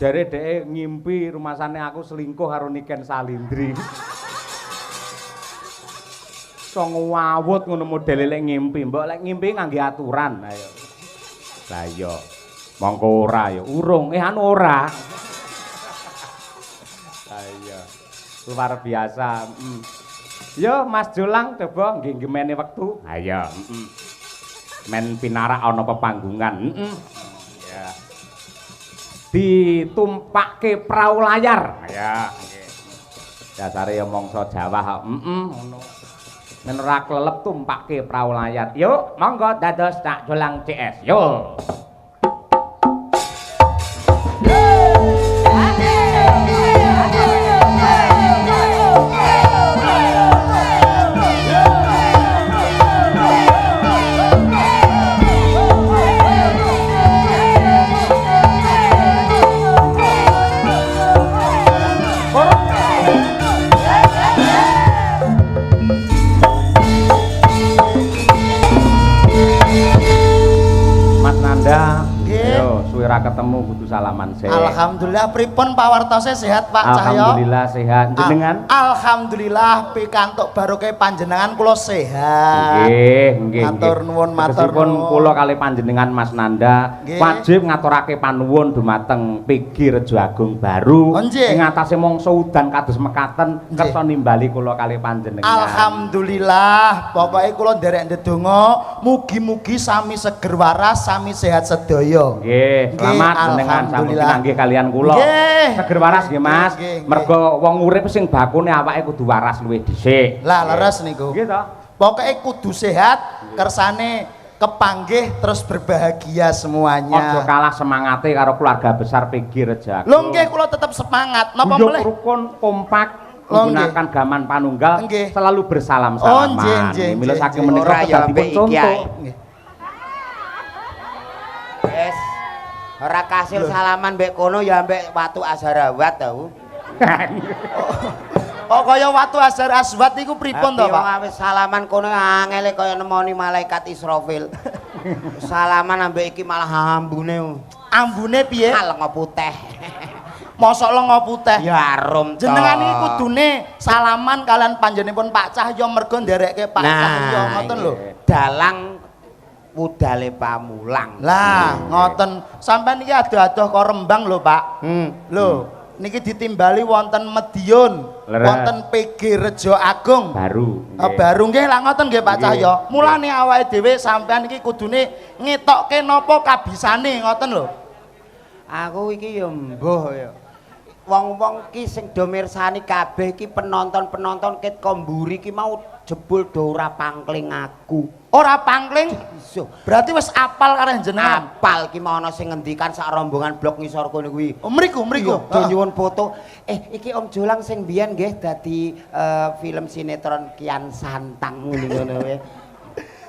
Jare dhek ngimpi rumasane aku selingkuh karo Niken Salindri. Song wawut ngono modele lek ngimpi, mbok lek ngimpi ngangge aturan. Ayo. Lah iya. Mongko ora ya, urung anu ora. Ayo. Luar biasa. Yo Mas Jolang coba nggih gemene wektu. Ayo, Men pinarak ana pepanggungan. Ya. Ditumpakke prau layar. Ya, nggih. Dasare ya mangsa Jawa kok. Ngono. Men ora klelep tumpakke prau layar. Yuk, monggo dados tak Jolang CS. Yo. Ora ketemu kudu salaman sih. Alhamdulillah pripun pawartose sehat Pak Cahyo? Alhamdulillah sehat. Jenengan? Alhamdulillah pikantuk barokah panjenengan kula sehat. Nggih. Matur nuwun matur nuwun. Kula kali panjenengan Mas Nanda wajib ngaturake panuwun dumateng PG Rejo Agung Baru ing atase mangsa udan kados mekaten kersa nimbali kula kali panjenengan. Alhamdulillah pokoke kula nderek ndedonga mugi-mugi sami seger waras, sami sehat sedaya. Nggih. Selamat jenengan sampun pinanggih kalian kula. Seger waras nggih Mas. Mergo wong urip sing bakune awake kudu waras luwih dhisik. Lah leres niku. Nggih to. Pokoke kudu sehat, kersane kepanggih terus berbahagia semuanya. Aja kalah semangate karo keluarga besar PG Rejo Agung. Lho nggih kula tetep semangat. Napa boleh? Rukun kompak menggunakan gaman panunggal selalu bersalam-salaman. Mila saking menika kedadipun contoh. Wes ora kasil salaman mbek kono ya mbek Watu Azharawat tau. Kok kaya Watu Azharawat iku pripun to, Pak? Wong wis salaman kono angele kaya nemoni malaikat Israfil. Salaman ambek iki malah ambune. Ambune piye? Lenga putih. Mosok lenga putih. Ya arum to. Jenengan iki kudune salaman kalian panjenenganipun Pak Cahyo mergo nderekke Pak Cahyo ngoten lho. Dalang Budale Pamulang. Lah, ngoten. Sampeyan iki adoh-adoh kok Rembang lho, Pak. Lho, niki ditimbali wonten Medion, wonten PG Rejo Agung. Baru. Baru nggih lah ngoten nggih Pak Cahyo. Mulane awake dhewe sampeyan iki kudune ngetokke napa kabisane ngoten lho. Aku iki ya mbuh ya. Wong-wong ki sing do mirsani kabeh iki penonton-penonton ket komburi ki mau jebul do ora pangkling aku. Ora pangkling? Iso. Berarti wis apal karo jenengan. Apal ki mau ana sing ngendikan sak rombongan blok ngisor kono kuwi. Oh, mriku. Do nyuwun foto. Iki Om Jolang sing biyen nggih dadi film sinetron Kian Santang ngono wae.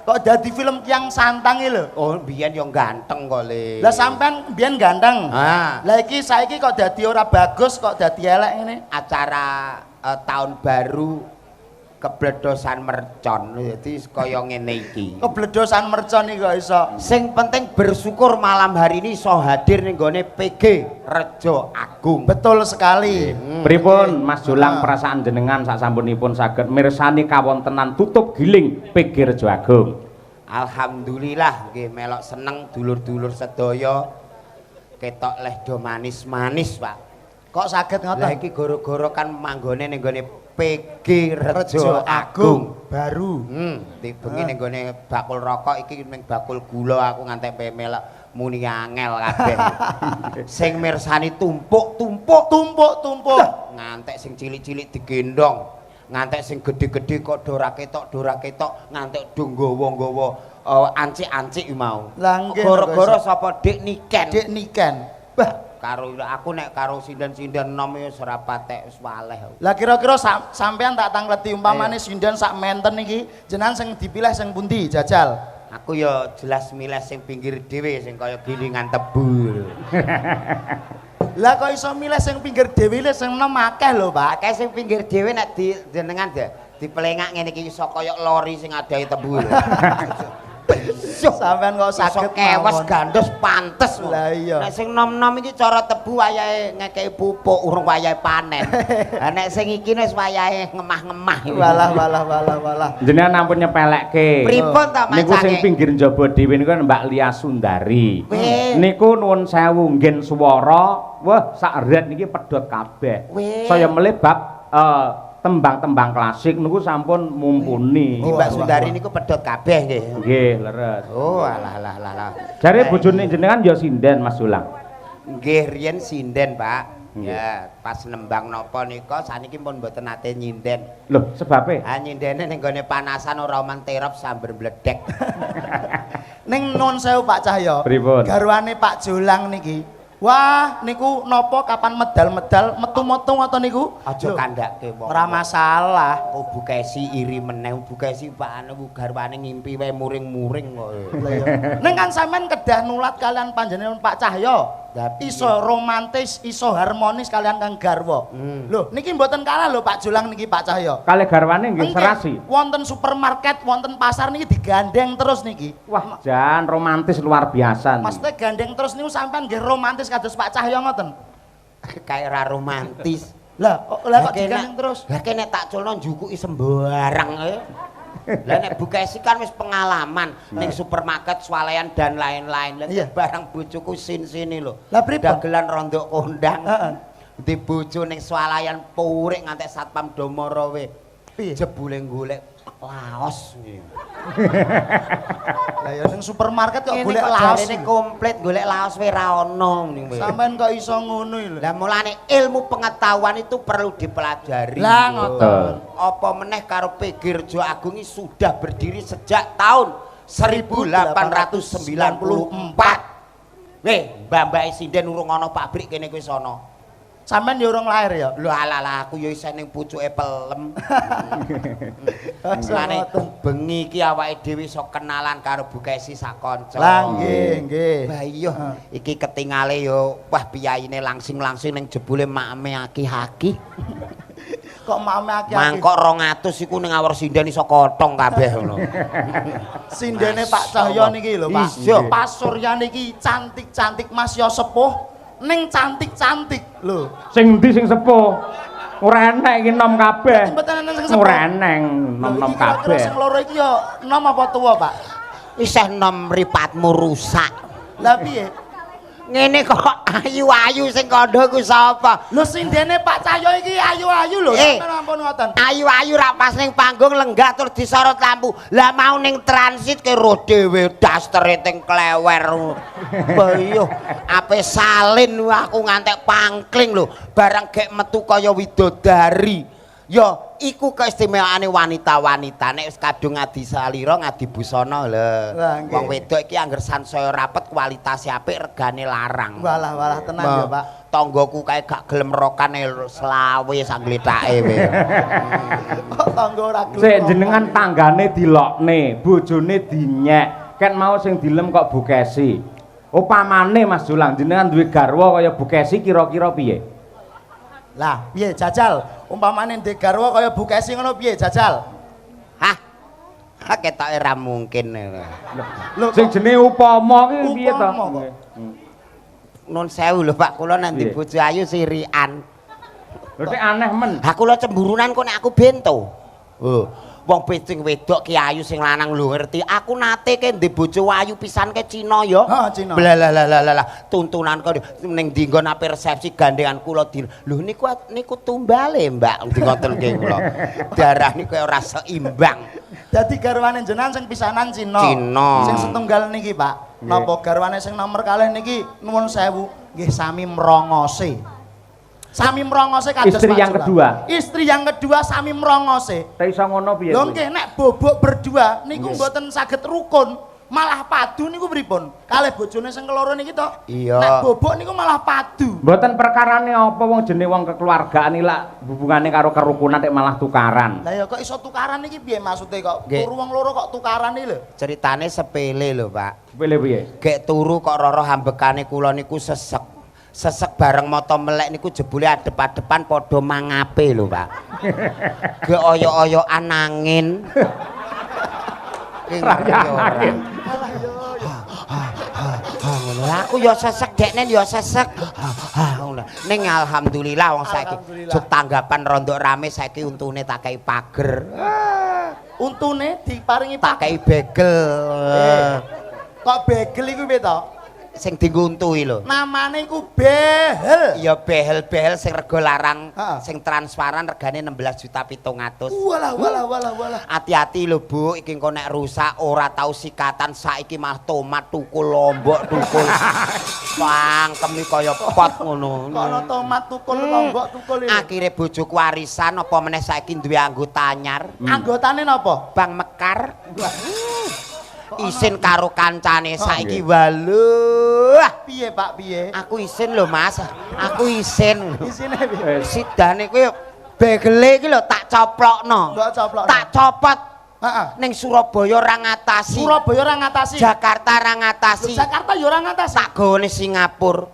Kok dadi film Kian Santang iki lho? Oh, biyen yo ganteng kok le. Lah sampean biyen ganteng. Lah iki saiki kok dadi ora bagus, kok dadi elek ngene. Acara tahun baru kebledosan mercon jadi kaya ngene iki. Kebledosan mercon iki kok iso. Sing penting bersyukur malam hari ini iso hadir ning gone PG Rejo Agung. Betul sekali. Pripun Mas Jolang perasaan jenengan sasampunipun saged mirsani kawontenan tutup giling PG Rejo Agung? Alhamdulillah nggih melok seneng dulur-dulur sedaya ketok leh do manis-manis, Pak. Kok saged ngoten? Lah iki gara-gara kan manggone ning gone PG Rejo Agung Baru. Bengi ning gone bakul rokok iki ning bakul gula aku ngantek melok muni angel kabeh. Sing mirsani tumpuk. Ngantek sing cilik-cilik digendong. Ngantek sing gedhe-gedhe kok do ora ketok, ngantek do nggawa-nggawa ancik-ancik mau. Gara-gara sapa Dik Niken. Bah karo aku nek karo sinden-sinden nom ya ora patek wis waleh. Lah kira-kira sampean tak tangleti umpamane sinden sak menten iki jenengan sing dipilih sing pundi jajal? Aku ya jelas milih sing pinggir dhewe sing kaya gilingan tebu. Lah kok iso milih sing pinggir dhewe sing nom akeh lho, Pak. Akeh sing pinggir dhewe nek jenengan dipelengak ngene iki iso kaya lori sing adahi tebu. Sampeyan kok saged kewes gandos pantes. Lah iya. Nek sing nom-nom iki cara tebu wayahe ngekeki pupuk urung wayahe panen. Lah nek sing iki wis wayahe ngemah-ngemah. Walah. Jenengan ampun nyepelekke. Pripun ta macane? Niku sing pinggir njaba dhewe niku Mbak Lia Sundari. Niku nuwun sewu nggen swara. Wah, sak ret niki pedhot kabeh. Saya melebab tembang-tembang klasik niku sampun mumpuni. Mbak Sundari niku pedhot kabeh nggih. Nggih, leres. Oh, alah. Jare bojone jenengan ya sinden Mas Julang. Nggih, riyen sinden, Pak. Ya, pas nembang napa nika saniki pun mboten nate nyinden. Loh, sebabe? Ah nyindene ning gone panasan ora oman terop sambar bledek. Ning nuwun sewu Pak Cahya. Pripun? Garwane Pak Jolang niki. Wah, niku napa kapan medal-medal metu-metu ngoten niku? Aja kandhake wong. Ora masalah. Oh, Bu Kesi iri meneh. Bu Kesi Pak anu garwane ngimpi wae muring-muring kok. Ning kan sampean kedah nulat kalian panjenengan Pak Cahya. Iso romantis, iso harmonis kalian kang garwa. Lho, niki mboten kalah lho Pak Jolang niki Pak Cahya. Kalih garwane nggih serasi. Wonten supermarket, wonten pasar niki digandeng terus niki. Wah, jan romantis luar biasa. Maksudnya gandeng terus niku sampean nggih romantis kados Pak Cahya ngoten. Kayak ra romantis. Lah kok digandeng terus? Lah nek tak culno njukuki sembarang Lah nek Bu Kesi kan wis pengalaman ning supermarket swalayan dan lain-lain. Lah barang bojoku sin-sini lho. Lah pripun? Dagelan rondok kondang. Di bojo ning swalayan purik ngantek satpam domoro we. Jebule golek laos. Lah ya ning supermarket kok golek laos. laos. Ini komplit golek laos we ra ono ning. Sampeyan kok iso ngono lho. Lah mulane ilmu pengetahuan itu perlu dipelajari. Lah ngoten. Apa meneh karo PG Rejo Agung ini sudah berdiri sejak tahun 1894. Weh, mbak-mbak sinden urung ana pabrik kene kuwi sono. Sampeyan ya urung lahir ya? Lho alah aku ya isih ning pucuke pelem. Mulane bengi iki awake dhewe iso kenalan karo Bu Kesi sak kanca. Lah nggih. Lah iya, iki ketingale yo wah piyaine langsing-langsing ning jebule makme aki-aki. Kok makme aki-aki? Mangkok 200 iku ning awor sinden iso kotong kabeh ngono. Sindene Pak Cahya niki lho, Pak. Pas Surya niki cantik-cantik Mas ya sepuh. Ning cantik-cantik lho. Sing ndi sing sepuh? Ora enek iki nom kabeh. Mboten enek sing sepuh. Ora enek nom-nom kabeh. Sing loro iki ya nom apa tuwa, Pak? Isih nom mripatmu rusak. Lah piye? Ngene kok ayu-ayu sing kandha ku sapa? Lho sindene Pak Cahya iki ayu-ayu lho, sampeyan ampun ngoten. Ayu-ayu ra pas ning panggung lenggah terus disorot lampu. Lah mau ning transit ke roh dhewe dastere teng klewer. Bayo ape salin aku ngantek pangkling lho. Barang gek metu kaya widodari. Ya iku keistimewaane wanita-wanita nek wis kadung ngadi salira ngadi busana lho. Wong wedok iki angger sansaya rapet kualitas apik regane larang. Walah tenan ya, Pak. Tanggoku kae gak gelem rokane selawe sak glethake we. Kok tangga ora gelem. Sik jenengan tanggane dilokne, bojone dinyek. Ken mau sing dilem kok Bu Kesi. Upamane Mas Julang jenengan duwe garwa kaya Bu Kesi kira-kira piye? Lah, piye jajal? Umpamane ndek garwa kaya Bu Kesi ngono piye jajal? Hah? Ketoke ra mungkin. Lho Sing jenenge upama ki piye to? Nun sewu lho Pak, kula nang ndi bojo ayu sirian. Lho nek aneh men. Ha kula cemburunan kok nek aku bento. Wong sing wedok ki ayu sing lanang lho ngerti. Aku nate ke ndek bojo ayu pisan ke Cina ya. Ha Cina. Lah tuntunan kok ning ndi nggon ape resepsi gandengan kula di. Lho niku tumbale Mbak ngoten ki kula. Darah niku ora seimbang. Dadi garwane jenengan sing pisanan Cina. Cina. Sing setunggal niki, Pak. Napa garwane sing nomor kalih niki nuwun sewu nggih sami mrongose. Sami mrongose kados Istri yang kedua. Istri yang kedua sami mrongose. Ta iso ngono piye? Lho nggih nek bobok berdua niku mboten saged rukun, malah padu niku pripun? Kalih bojone sing keloro niki to. Nek bobok niku malah padu. Mboten perkarane apa wong jenenge wong kekeluargaan iki lak hubungane karo kerukunan nek malah tukaran. Lah ya kok iso tukaran iki piye maksude kok? Turu wong loro kok tukaran iki lho. Ceritane sepele lho Pak. Sepele piye? Gek turu kok roro hambekane kula niku sesek. Sesek bareng moto melek niku jebule adep-adepan padha mangape lho Pak. Ge oyo-oyokan angin. Ngono. Aku ya sesek dekne ya sesek. Ngono. Ning alhamdulillah wong saiki juk tanggapan rondok rame saiki untune tak kei pager. Untune diparingi tak kei begel. Kok begel iku piye to? Sing dienggo untui lho. Namane iku behel. Ya behel-behel sing rega larang, sing transparan regane 16.700.000. Walah. Hati-hati lho Bu, iki engko nek rusak ora tau sikatan saiki mah tomat tukul lombok tukul. Pangkem iki kaya pot ngono. Kono tomat tukul lombok tukul iki. Akhire bojoku warisan apa meneh saiki duwe anggota anyar. Anggotane napa? Bang Mekar. Isin karo kancane saiki waluh. Piye Pak piye? Aku isin lho Mas. Aku isin. Isine piye? Sidane kuwi begele iki lho tak coplokno. Mbok coplokno. Tak copot. Heeh. Ning Surabaya ora ngatasi. Surabaya ora ngatasi. Jakarta ora ngatasi. Jakarta ya ora ngatasi. Tak gone Singapura.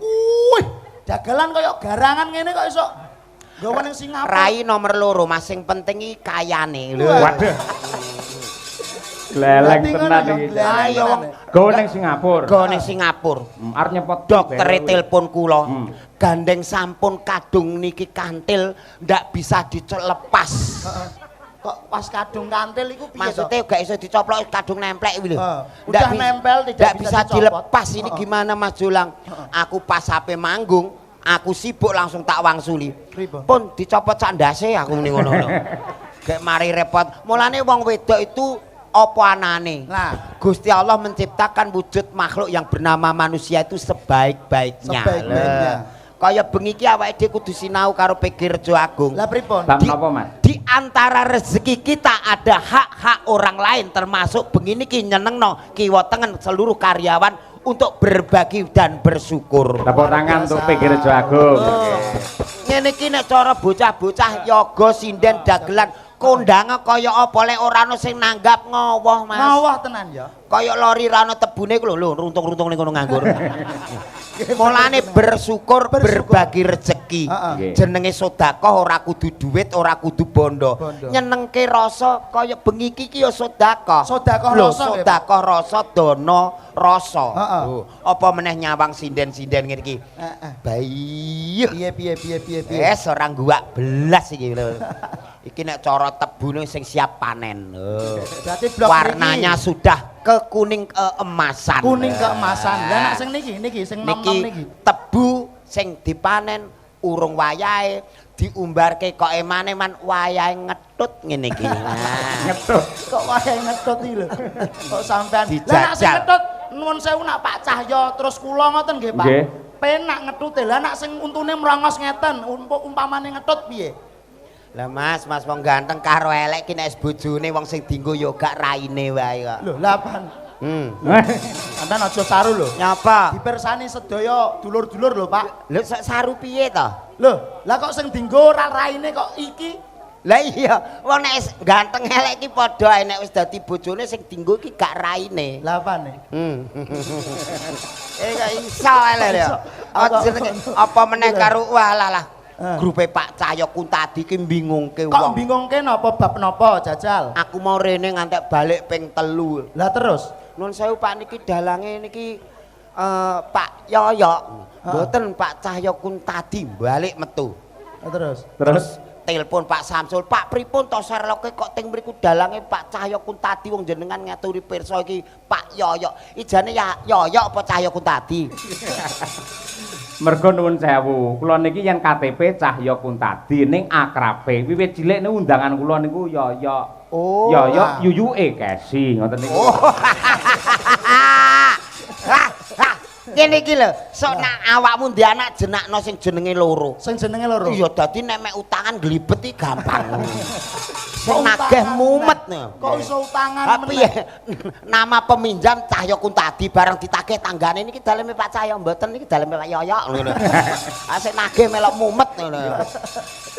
Wih, dagelan kaya garangan ngene kok iso gawe ning Singapura. Rai nomor loro, Mas sing penting iki kayane lho. Waduh. Gleleng tenan iki. Ayo wong Go ning Singapura. go ning Singapura. Arep nyepot Doktere telepon kula. Gandeng sampun kadung niki kantil ndak bisa dilepas. Kok pas kadung kantil iku piye to? Maksudnya gak iso dicoplok kadung nemplek iki lho. Udah nempel tidak bisa dicopot. dilepas. Ini gimana Mas Jolang? Aku pas HP manggung, aku sibuk langsung tak wangsuli. Pun dicopot sandase aku muni ngono. Gek mari repot. Mulane wong wedok itu apa anane? Nah, Gusti Allah menciptakan wujud makhluk yang bernama manusia itu sebaik-baiknya. Sebaik-baiknya. Kaya bengi iki awake dhewe kudu sinau karo Pikir Rejo Agung. lah pripun? Bab napa Mas? Di antara rezeki kita ada hak-hak orang lain termasuk begini ki nyenengno kiwa tengen seluruh karyawan untuk berbagi dan bersyukur. Tepuk tangan untuk Pikir Rejo Agung. Ngene iki nek cara bocah-bocah yoga sinden dagelan kondangan kaya apa lek ora ono sing nanggap ngowoh Mas. Ngowoh tenan ya. Kaya lori ra ono tebune ku lho runtung-runtung ning kono nganggur. Mulane bersyukur berbagi rezeki. Jenenge sedekah ora kudu dhuwit, ora kudu bondo. Nyenengke rasa kaya bengi iki ya sedekah. Sedekah Lho, rasa. sedekah rasa dana rasa. Apa meneh nyawang sinden-sinden ngene iki. Bayi. Piye. Wes ora guwak belas iki lho. Iki nek cara tebune sing siap panen. Berarti blok warnanya sudah ke kuning keemasan. Kuning keemasan. Lah nek sing niki sing nom-nom niki. Tebu sing dipanen urung wayahe diumbarke kok emane man wayahe ngetut ngene iki. Ngetut. Kok wayahe ngetut iki lho. Kok sampean. Dijajal. Lah nek sing ngetut nuwun sewu nak Pak Cahyo terus kula ngoten nggih Pak. Nggih. Penak ngetute. Lah nek sing untune mrongos ngeten umpamane ngetut piye? Lah Mas wong ganteng karo elek ki nek bojone wong sing dienggo ya gak raine wae kok. Lho, lapan. Sampeyan aja saru lho. Nyapa? Dipersani sedaya dulur-dulur lho, Pak. Lho saru piye to? Lho, lah kok sing dienggo ora raine kok iki? Lah iya, wong nek ganteng elek ki padha ae nek wis dadi bojone sing dienggo ki gak raine. Lapane. Gak iso elek ya. Apa meneh karo walah. Grupe Pak Cahyo Kuntadi ki bingungke wong. Kok bingungke napa bab napa jajal? Aku mau rene ngantek balik ping 3. Lah terus Nuwun sewu Pak niki dalange niki Pak Yoyok. Mboten Pak Cahyo Kuntadi balik metu. Terus Telepon Pak Samsul, Pak pripun to Sherlock kok teng mriku dalange Pak Cahyo Kuntadi wong jenengan ngaturi pirsa iki Pak Yoyok. Ijane ya Yoyok apa Cahyo Kuntadi? Mergo nuwun sewu, kula niki yen KTP Cahyo Kuntadi ning akrabe. Wiwit cilik niku undangan kula niku Yoyok. Oh. Yoyok yuyuke Kesi ngoten niku. Kene iki lho, sok nak awakmu ndek anak jenakno sing jenenge loro. sing jenenge loro. Iya dadi nek mek utangan glibet iki gampang. Sing nagih mumet. Kok iso utangan Tapi ya, nama peminjam Cahyo Kuntadi bareng ditagih tanggane niki daleme Pak Cahyo mboten niki daleme Pak Yoyok ngono. Asik nagih melok mumet ngono.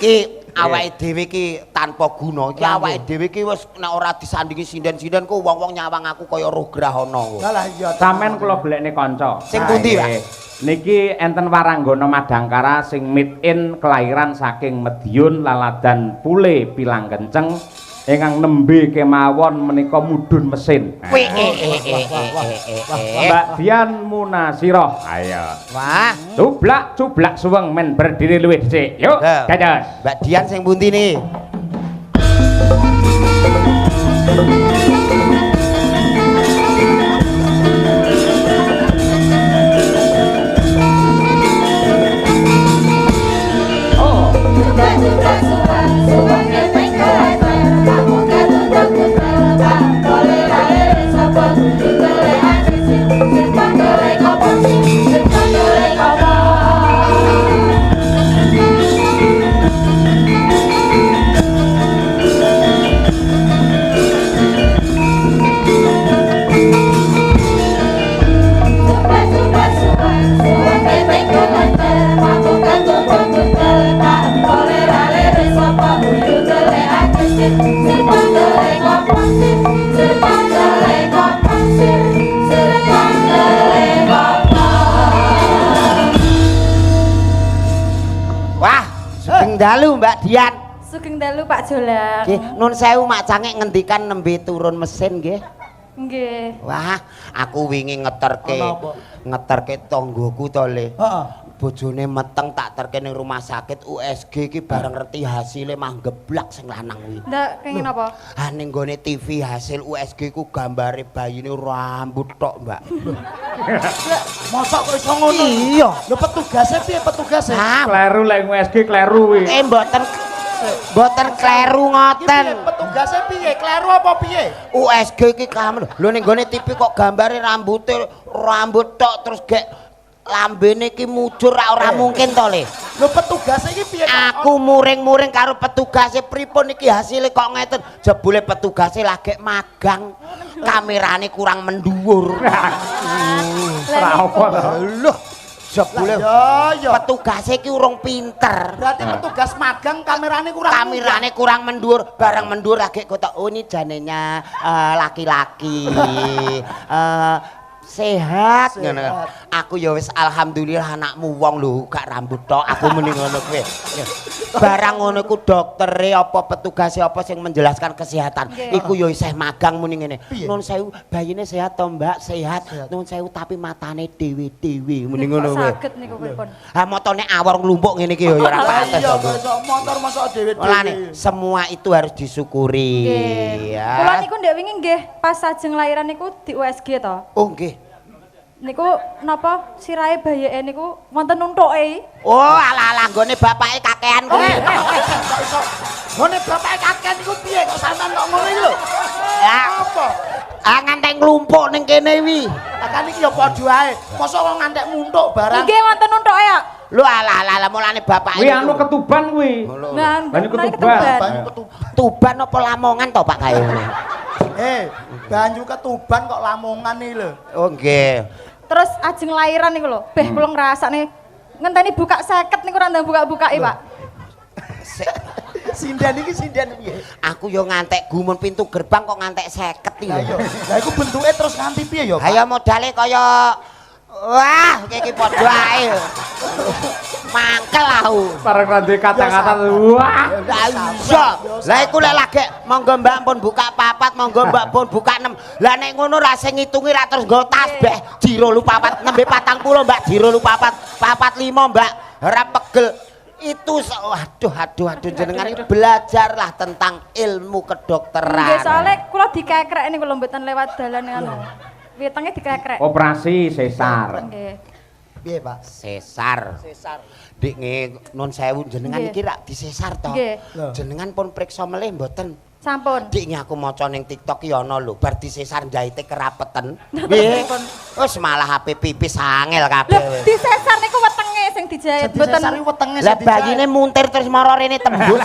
Ki awake dhewe ki tanpa guna. Ki awake dhewe ki wis nek ora disandingi sinden-sinden ku wong-wong nyawang aku kaya roh grahana. Lah iya. Sampeyan kula golekne kanca. Sing pundi, Pak? Niki enten Waranggana Madangkara sing made in kelahiran saking Medion Laladan Pule Pilang Kenceng ingkang nembe kemawon menika mudhun mesin. Mbak Dian Munasirah. Ayo. Wah, Cublak suweng men berdiri luwih dhisik. Yuk, dados. Mbak Dian sing pundi nih? Dalu Mbak Dian. Sugeng dalu Pak Jolang. Nggih, nun sewu macange ngendikan nembe turun mesin nggih. Nggih. Wah, aku wingi ngeterke tanggoku to Le. Heeh. Bojone meteng tak terke ning rumah sakit USG iki bareng ngerti hasile mah geblak sing lanang kuwi. Ndak kenging apa? Ah ning gone TV hasil USG ku gambare bayine rambut tok, Mbak. Mosok kok iso ngono? Iya. Lho petugase piye petugase? Kleru lek USG kleru kuwi. Mboten kleru ngoten. Petugase piye? Kleru apa piye? USG iki kamen. Lho ning gone TV kok gambare rambut tok terus gek lambene iki mujur ora mungkin to Le. Lho petugase iki piye? Aku muring-muring karo petugase pripun iki hasile kok ngeten. Jebule petugase lagi magang. Kamerane kurang menduwur. Ora apa to. Lho, jebule Ya. petugase iki urung pinter. Berarti petugas magang kamerane kurang mendur, barang mendur lagi kotak oh ini janenya laki-laki sehat ngono. Aku ya wis alhamdulillah anakmu wong lho gak rambut tok aku muni ngono kuwi. Barang ngono ku doktere apa petugase apa sing menjelaskan kesehatan iku ya isih magang muni ngene. Nun sewu bayine sehat to Mbak, sehat. Nun sewu tapi matane dhewe-dhewe muni ngono kuwi. Saged niku pripun? Ha motone awor nglumpuk ngene iki ya ora pantes. Iya, kok motor mosok dhewe-dhewe. Mulane semua itu harus disyukuri. Nggih. Ya. Kula niku ndek wingi nggih pas ajeng lahiran niku di USG to. Oh nggih. Niku napa sirahe bayeke niku wonten untuke. Oh ala-ala nggone bapake kakean kuwi. Kok iso ngene bapake kakean niku piye kok sampean kok ngono iki lho? Ya Apa? ngantek nglumpuk ning kene wi. Lah kan iki ya padha ae. Mosok kok ngantek muntuk barang. Nggih wonten untuke ya. Lho ala-ala mulane bapake. Kuwi anu ketuban kuwi. Nah, Banyu menawi ketuban. Tuban apa Lamongan to Pak kae. Banyu ketuban kok Lamongan iki lho. Oh nggih. Terus ajeng lahiran niku lho, beh kula ngrasakne ngenteni buka 50 niku ora ndang buka-bukake, Pak. Sinden iki sinden piye? Aku yo ngantek gumun pintu gerbang kok ngantek 50 iki. Lah iya. Lah iku bentuke terus nganti piye ya, Pak? Ayo modale kaya wah iki padha ae. Mangkel aku. Bareng randi kata-kata wah. Lah iya. Lah iku lek lagi monggo Mbak pun buka 4, monggo Mbak pun buka 6. Lah nek ngono ra sing ngitungi ra terus nggo tasbih jiro lupa 4 nembe 40 Mbak jiro lupa 4 45 Mbak ora pegel. Itu aduh jenengan belajarlah tentang ilmu kedokteran. Nggih, soalnya kula dikekrek niku lho mboten lewat dalan anu. Wetenge dikekrek. Operasi sesar. Nggih. Piye, Pak? Sesar. Dik nun sewu jenengan iki rak disesar to. Nggih. Jenengan pun priksa melih mboten. Sampun. Dik aku maca ning TikTok ki ana lho, bar disesar jahite kerapeten. Nggih. Wis malah HP pipis angel kabeh. Lho, disesar niku wetenge sing dijahit mboten. Disesar wetenge Lah bayine muntir terus mara rene tembus.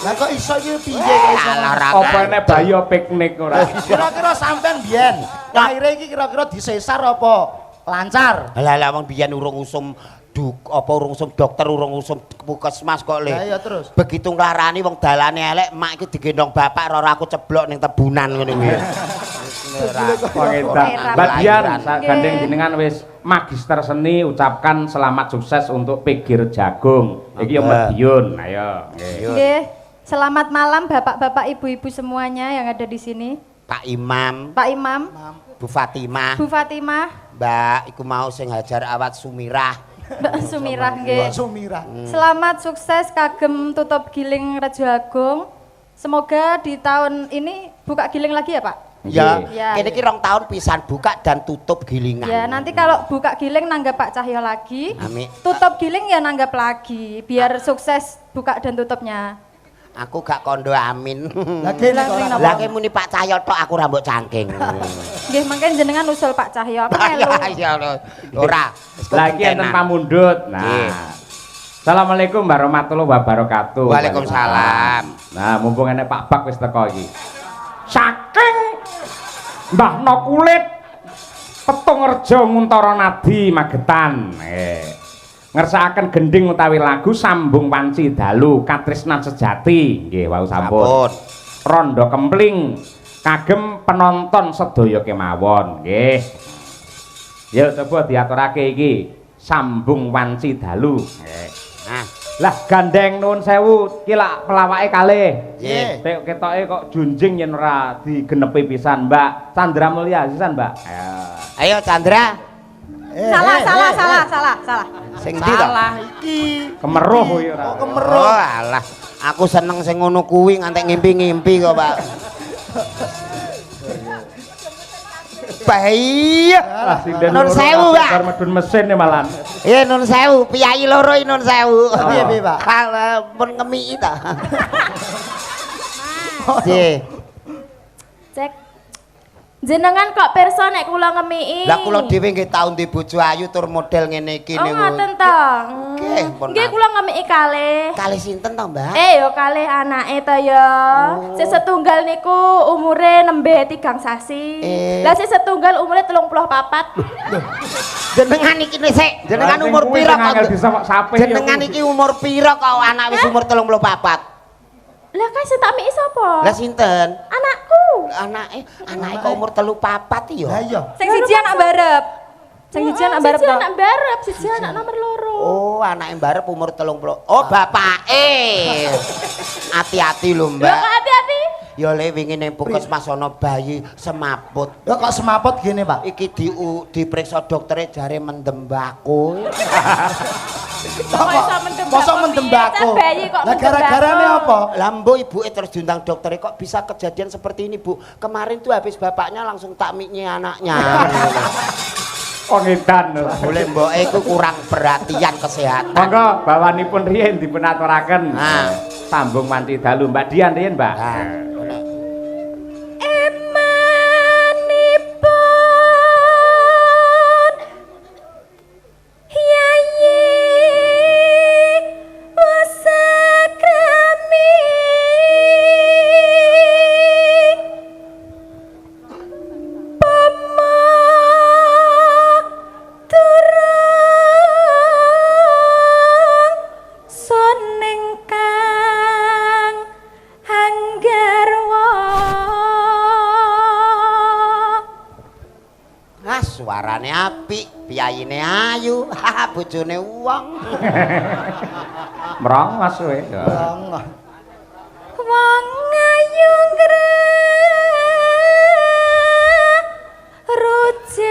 Lah kok iso iki piye kok iso? Apa nek bayi piknik ora? Kira-kira sampean biyen lahire iki kira-kira disesar apa lancar? Lah wong biyen urung usum urung usum dokter urung usum puskesmas kok Le. Lah iya terus. Begitu nglarani wong dalane elek mak iki digendong bapak ora aku ceblok ning tebunan ngene kuwi. Mbak Dian gandeng jenengan wis magister seni ucapkan selamat sukses untuk Pegir Jagung. Iki ya Madiun. Ayo. Nggih. Selamat malam bapak-bapak, ibu-ibu semuanya yang ada di sini. Pak Imam, Pak Imam, Bu Fatimah, Bu Fatimah, Mbak iku mau sing hajar awat Sumirah. Mbak Sumirah nggih. Sumirah. Selamat sukses kagem tutup giling Rejo Agung. Semoga di tahun ini buka giling lagi ya, Pak? Ya, Ya. kene iki 2 tahun pisan buka dan tutup gilingan. Ya, nanti kalau buka giling nanggap Pak Cahyo lagi. Amin. Tutup giling ya nanggap lagi biar sukses buka dan tutupnya. Aku gak kondo amin. Lagi Lagi muni Pak Cahyo tok aku rambut cangking. Nggih, mangke jenengan usul Pak Cahyo. Aku melu. Ya ora. Lagi enten pamundhut. Nah. Nggih. Assalamualaikum warahmatullahi wabarakatuh. Waalaikumsalam. Nah, mumpung enek Pak Bak wis teko iki. Saking Mbahno Kulit Petung Rejo Nguntara Nadi Magetan. Ngersakaken gending utawi lagu Sambung Wanci Dalu Katresnan Sejati. Nggih, wau sampun. Rondo Kempling kagem penonton sedaya kemawon. Nggih. Ya coba diaturake iki Sambung Wanci Dalu. Nah, Lah gandeng nuwun sewu ki lak pelawake kalih. Nggih. Nek ketoke kok junjing yen ora digenepi pisan, Mbak. Chandra Mulya sisan, Mbak. ayo Chandra. Salah. Sing ndi to? Salah iki. Kemeruh kuwi ora. Oh, alah. Aku seneng sing ngono kuwi ngantek ngimpi-ngimpi kok, Pak. Bahaya. Nun sewu, Pak. Bar medun mesin e malan. Iya nun sewu, piyai loro iki nun sewu. Piye, Pak? Kalau pun ngemiki ta. Nggih. Cek. Jenengan kok pirsa nek kula ngemiki? Lah kula dhewe nggih tau ndek bojo ayu tur model ngene iki Oh niku. ngoten to. Nggih, pun. Nggih kula ngemiki kalih. Kalih sinten to, Mbak? Yo kalih anake to ya. Sing setunggal niku umure nembe 3 sasi. Lah sing setunggal umure 34. Jenengan iki sik, jenengan umur pira kok? Jenengan iki umur pira kok anak wis umur 34? Lah kan sing tak miki sapa? Lah sinten? Anakku. Anake kok umur 34 ya? Lah iya. Sing siji anak barep. Sing siji anak barep Siji to. anak barep, siji anak nomor loro. Oh, anake mbarep umur 30. Oh, bapake. Hati-hati lho, Lah Mbak. kok hati-hati. Ya le wingi ning puskesmas ana bayi semaput. Ya kok semaput gini, Pak? Iki diperiksa doktere jare mendem mbako. Masa mendem mbako? Bayi kok Lah gara-garane apa? Lah mbok ibuke terus diundang dokter kok bisa kejadian seperti ini, Bu? Kemarin tuh habis bapaknya langsung takmiknya anaknya. Oh ngedan. Boleh mboke iku kurang perhatian kesehatan. Monggo bawanipun riyen dipun aturaken. Nah. Sambung Wanci Dalu Mbak Dian riyen, Mbak. Nah. Emanipun Yayi wasakrami Pama turung soning kang anggarwa. Ah, suarane apik, piyayine ayu, bojone wong. Merongos kowe. Wong ayu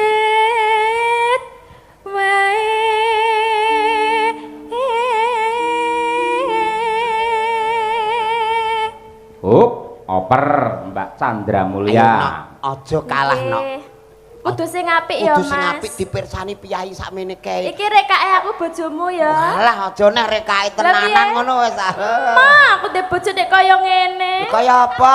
rujet wae. Oper Mbak Chandra Ayo, Mulya. Nok, aja kalah, Nok. Kudu sing apik ya, Kudu Mas. sing apik dipirsani piyai sakmene kae. Iki rekake aku bojomu ya. Alah, aja nek rekake Lah, piye? tenanan ngono wis. Ma, aku ndek bojo nek kaya ngene. Kaya apa?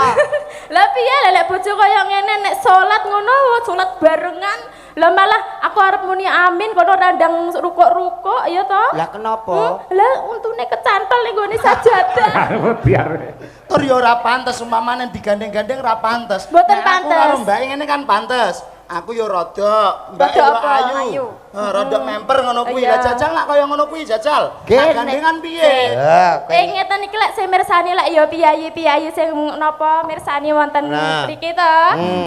Lah piye lek bojo kaya ngene nek salat ngono, salat barengan. Lah malah aku arep muni amin kono randang rukuk-rukuk ya to. Lah kenapa? Lah untune kecantol ning gone sajadah. Biar. Tur ya ora pantes umpamane digandeng-gandeng ora pantes. Mboten Nek pantes. Aku karo Mbak ngene kan pantes. Aku ya rada, Mbak Rada ya apa? ayu. Ayu. Rada memper ngono kuwi. Iya. Lah jajal nak kaya ngono kuwi jajal. Nggih, Nah, nek- gandengan piye? Ya, Ngeten iki lek sing mirsani lek ya piyayi-piyayi sing napa mirsani wonten Nah. mriki to.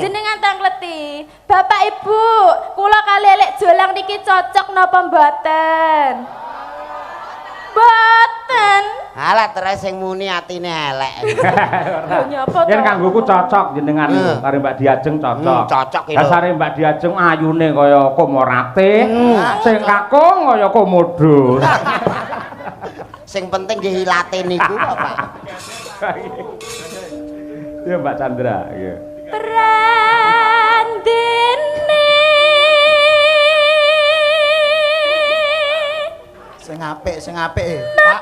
Jenengan tangleti. Bapak Ibu, kula kali lek jolang niki cocok napa mboten? Mboten. Alah Alah terus sing muni atine elek. Nyapa to? Yen kanggoku cocok jenengan karo Mbak Diajeng cocok. Cocok iki. Dasare Mbak Diajeng ayune kaya Komorate, sing kakung kaya Komodo. Sing penting nggih ilate niku kok, Pak. Ya Mbak Chandra, iya. Prandene Sing apik, Pak.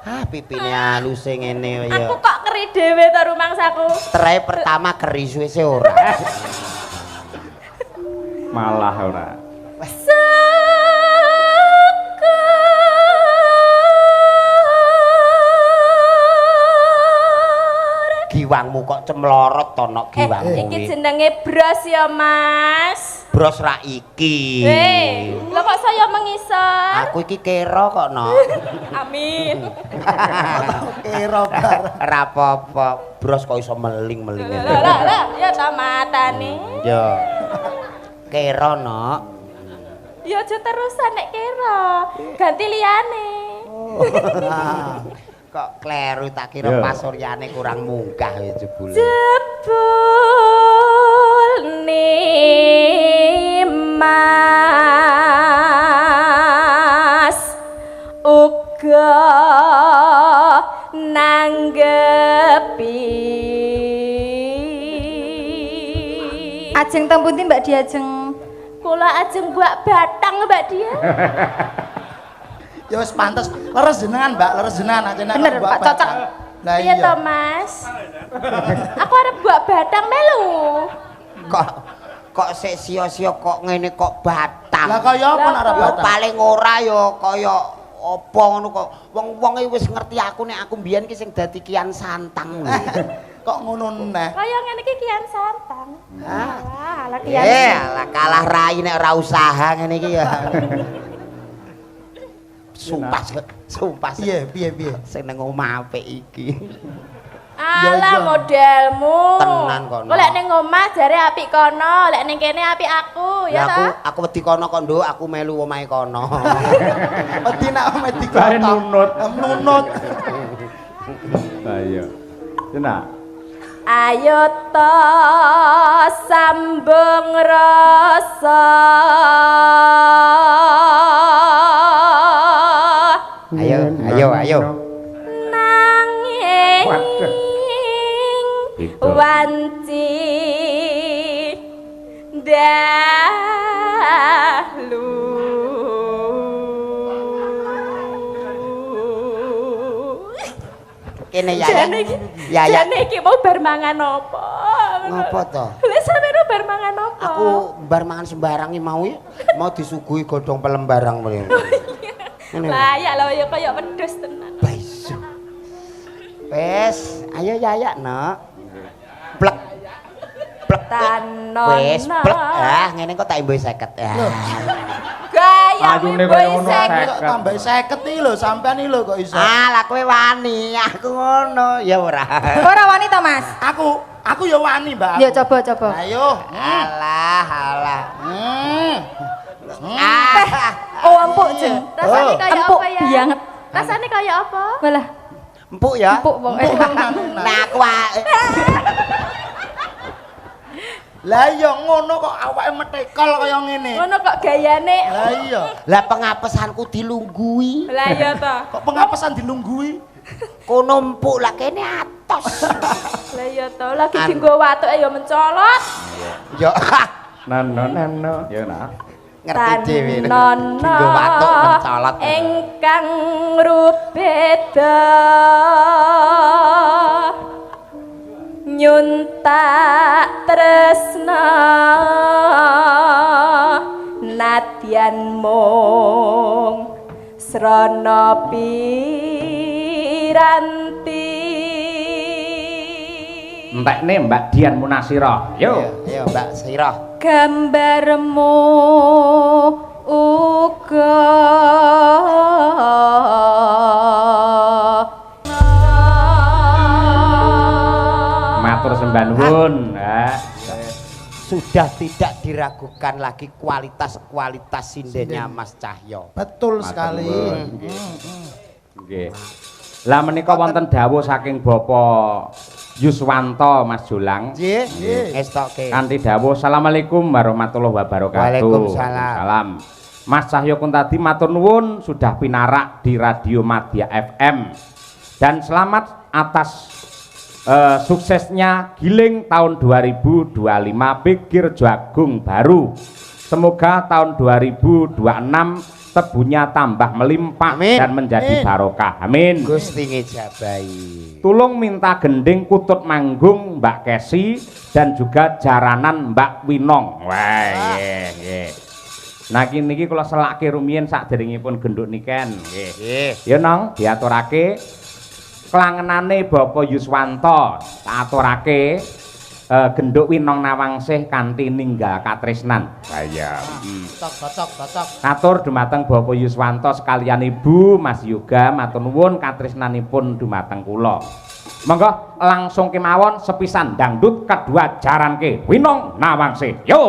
Ah, pipine halus sing ngene ya. aku kok keri dhewe to rumangsaku. Trai pertama keri suwe ora. Malah ora. Giwangmu kok cemlorot to nok giwangmu Iki jenenge bros ya, Mas. Bros ra iki. Lho kok saya mengisor? Aku iki kero kok nok. Amin. Kira bar. Ora apa-apa. Bros kok iso meling-meling ngene. Lah, ya ta matane. Yo. Kero nok. Ya aja terusan nek kira. Ganti liyane. Kok kleru tak kira Yo. pasuryane kurang munggah ya jebule. Jebul Mas uga nanggepi. Ajeng teng pundi Mbak Diajeng? Kula ajeng buak batang Mbak Dia. Ya wis pantes. Leres jenengan, Mbak, leres jenengan aja nek Bener, buat Pak, cocok. batang. Lah Iya iya. to Mas. Aku arep buak batang melu. Kok sik sia-sia kok ngene kok batang. Lah kaya apa nek arep Ya batang? paling ora ya kaya apa ngono kok. Wong-wong iki wis ngerti aku nek aku mbiyen ki sing dadi kian santang. Kok ngono neh? Kaya ngene iki kian santang. Alah kian. Alah kalah rai nek ora usaha ngene iki ya. Sumpah. Piye? Sing nang omah apik iki. Alah modelmu. Tenan kono. Kok lek ning omah jare apik kono, lek ning kene apik aku, ya ta? Aku wedi kono kok Nduk, aku melu omahe kono. Wedi nek mesti Bae nunut. Nunut. Lah iya. Tenan. Ayo to sambung rasa. Ayo. Nanging Waduh. Gitu. wanci dahlu. Kene Jane iki, ya. jane iki mau bar mangan apa? Ngopo to? Lha sampeyan bar mangan apa? Aku bar mangan sembarang iki mau ya. Mau disuguhi godhong pelembarang mrene. Lah ya lho ya kaya wedhus tenan. Baisu. Wes, ayo Yayak, Nok. Plek. Tanon. Wes, plek. Ah, ngene kok tak imbuh 50. Gaya Ayune boy kaya ngono, sek. Kok tambah 50 iki lho, sampean iki lho kok iso. Ah, lah kowe wani, aku ngono. Ya ora. Ora wani to, Mas? Aku ya wani, Mbak. Ya coba. Ayo. Alah. Oh, empuk, Jeng. Rasane kaya Empuk apa ya? banget. Rasane kaya apa? Walah, Empuk ya? empuk wong. Nah, aku Lah iya ngono kok awake metekol kaya ngene. Ngono kok gayane. Lah iya. lah pengapesanku dilunggui. Lah iya to. Kok pengapesan dilunggui? Kono empuk lah kene atos. Lah iya to. Lagi dienggo watuke ya mencolot. Yo, Nano. Ya nah. ngerti dhewe. Tanono Dienggo watuk mencolot. ingkang rubeda nyuntak tresna nadyan mung srana piranti. Entekne Mbak Dian Munasira. Yo. Ayo, Mbak Sirah. Gambarmu uga Matur sembah nuwun. Sudah sudah tidak diragukan lagi kualitas sindennya Mas Cahyo. Betul sekali. Nggih. Lah menika wonten dawuh saking Bapak Yuswanto Mas Jolang. Nggih, estoke. Kanthi dawuh Assalamualaikum warahmatullahi wabarakatuh. Waalaikumsalam. Salam. Mas Cahyo pun tadi matur nuwun sudah pinarak di Radio Madya FM. Dan selamat atas suksesnya Giling tahun 2025 Pikir Jagung Baru. Semoga tahun 2026 tebunya tambah melimpah dan menjadi barokah. Amin. Gusti ngejabahi. Tulung minta gending kutut manggung Mbak Kesi dan juga jaranan Mbak Winong. Wah, nggih. Nah niki kula selake rumiyin saderengipun genduk niken. Nggih. Ya Nong, diaturake klangenane Bapak Yuswanto tak aturake genduk Winong Nawangsih kanthi ninggal katresnan. Saya. Cocok. Atur dumateng Bapak Yuswanto sekalian Ibu Mas Yoga matur nuwun katresnanipun dumateng kula. Monggo langsung kemawon sepisan dangdut kedua jaranke Winong Nawangsih. Yo.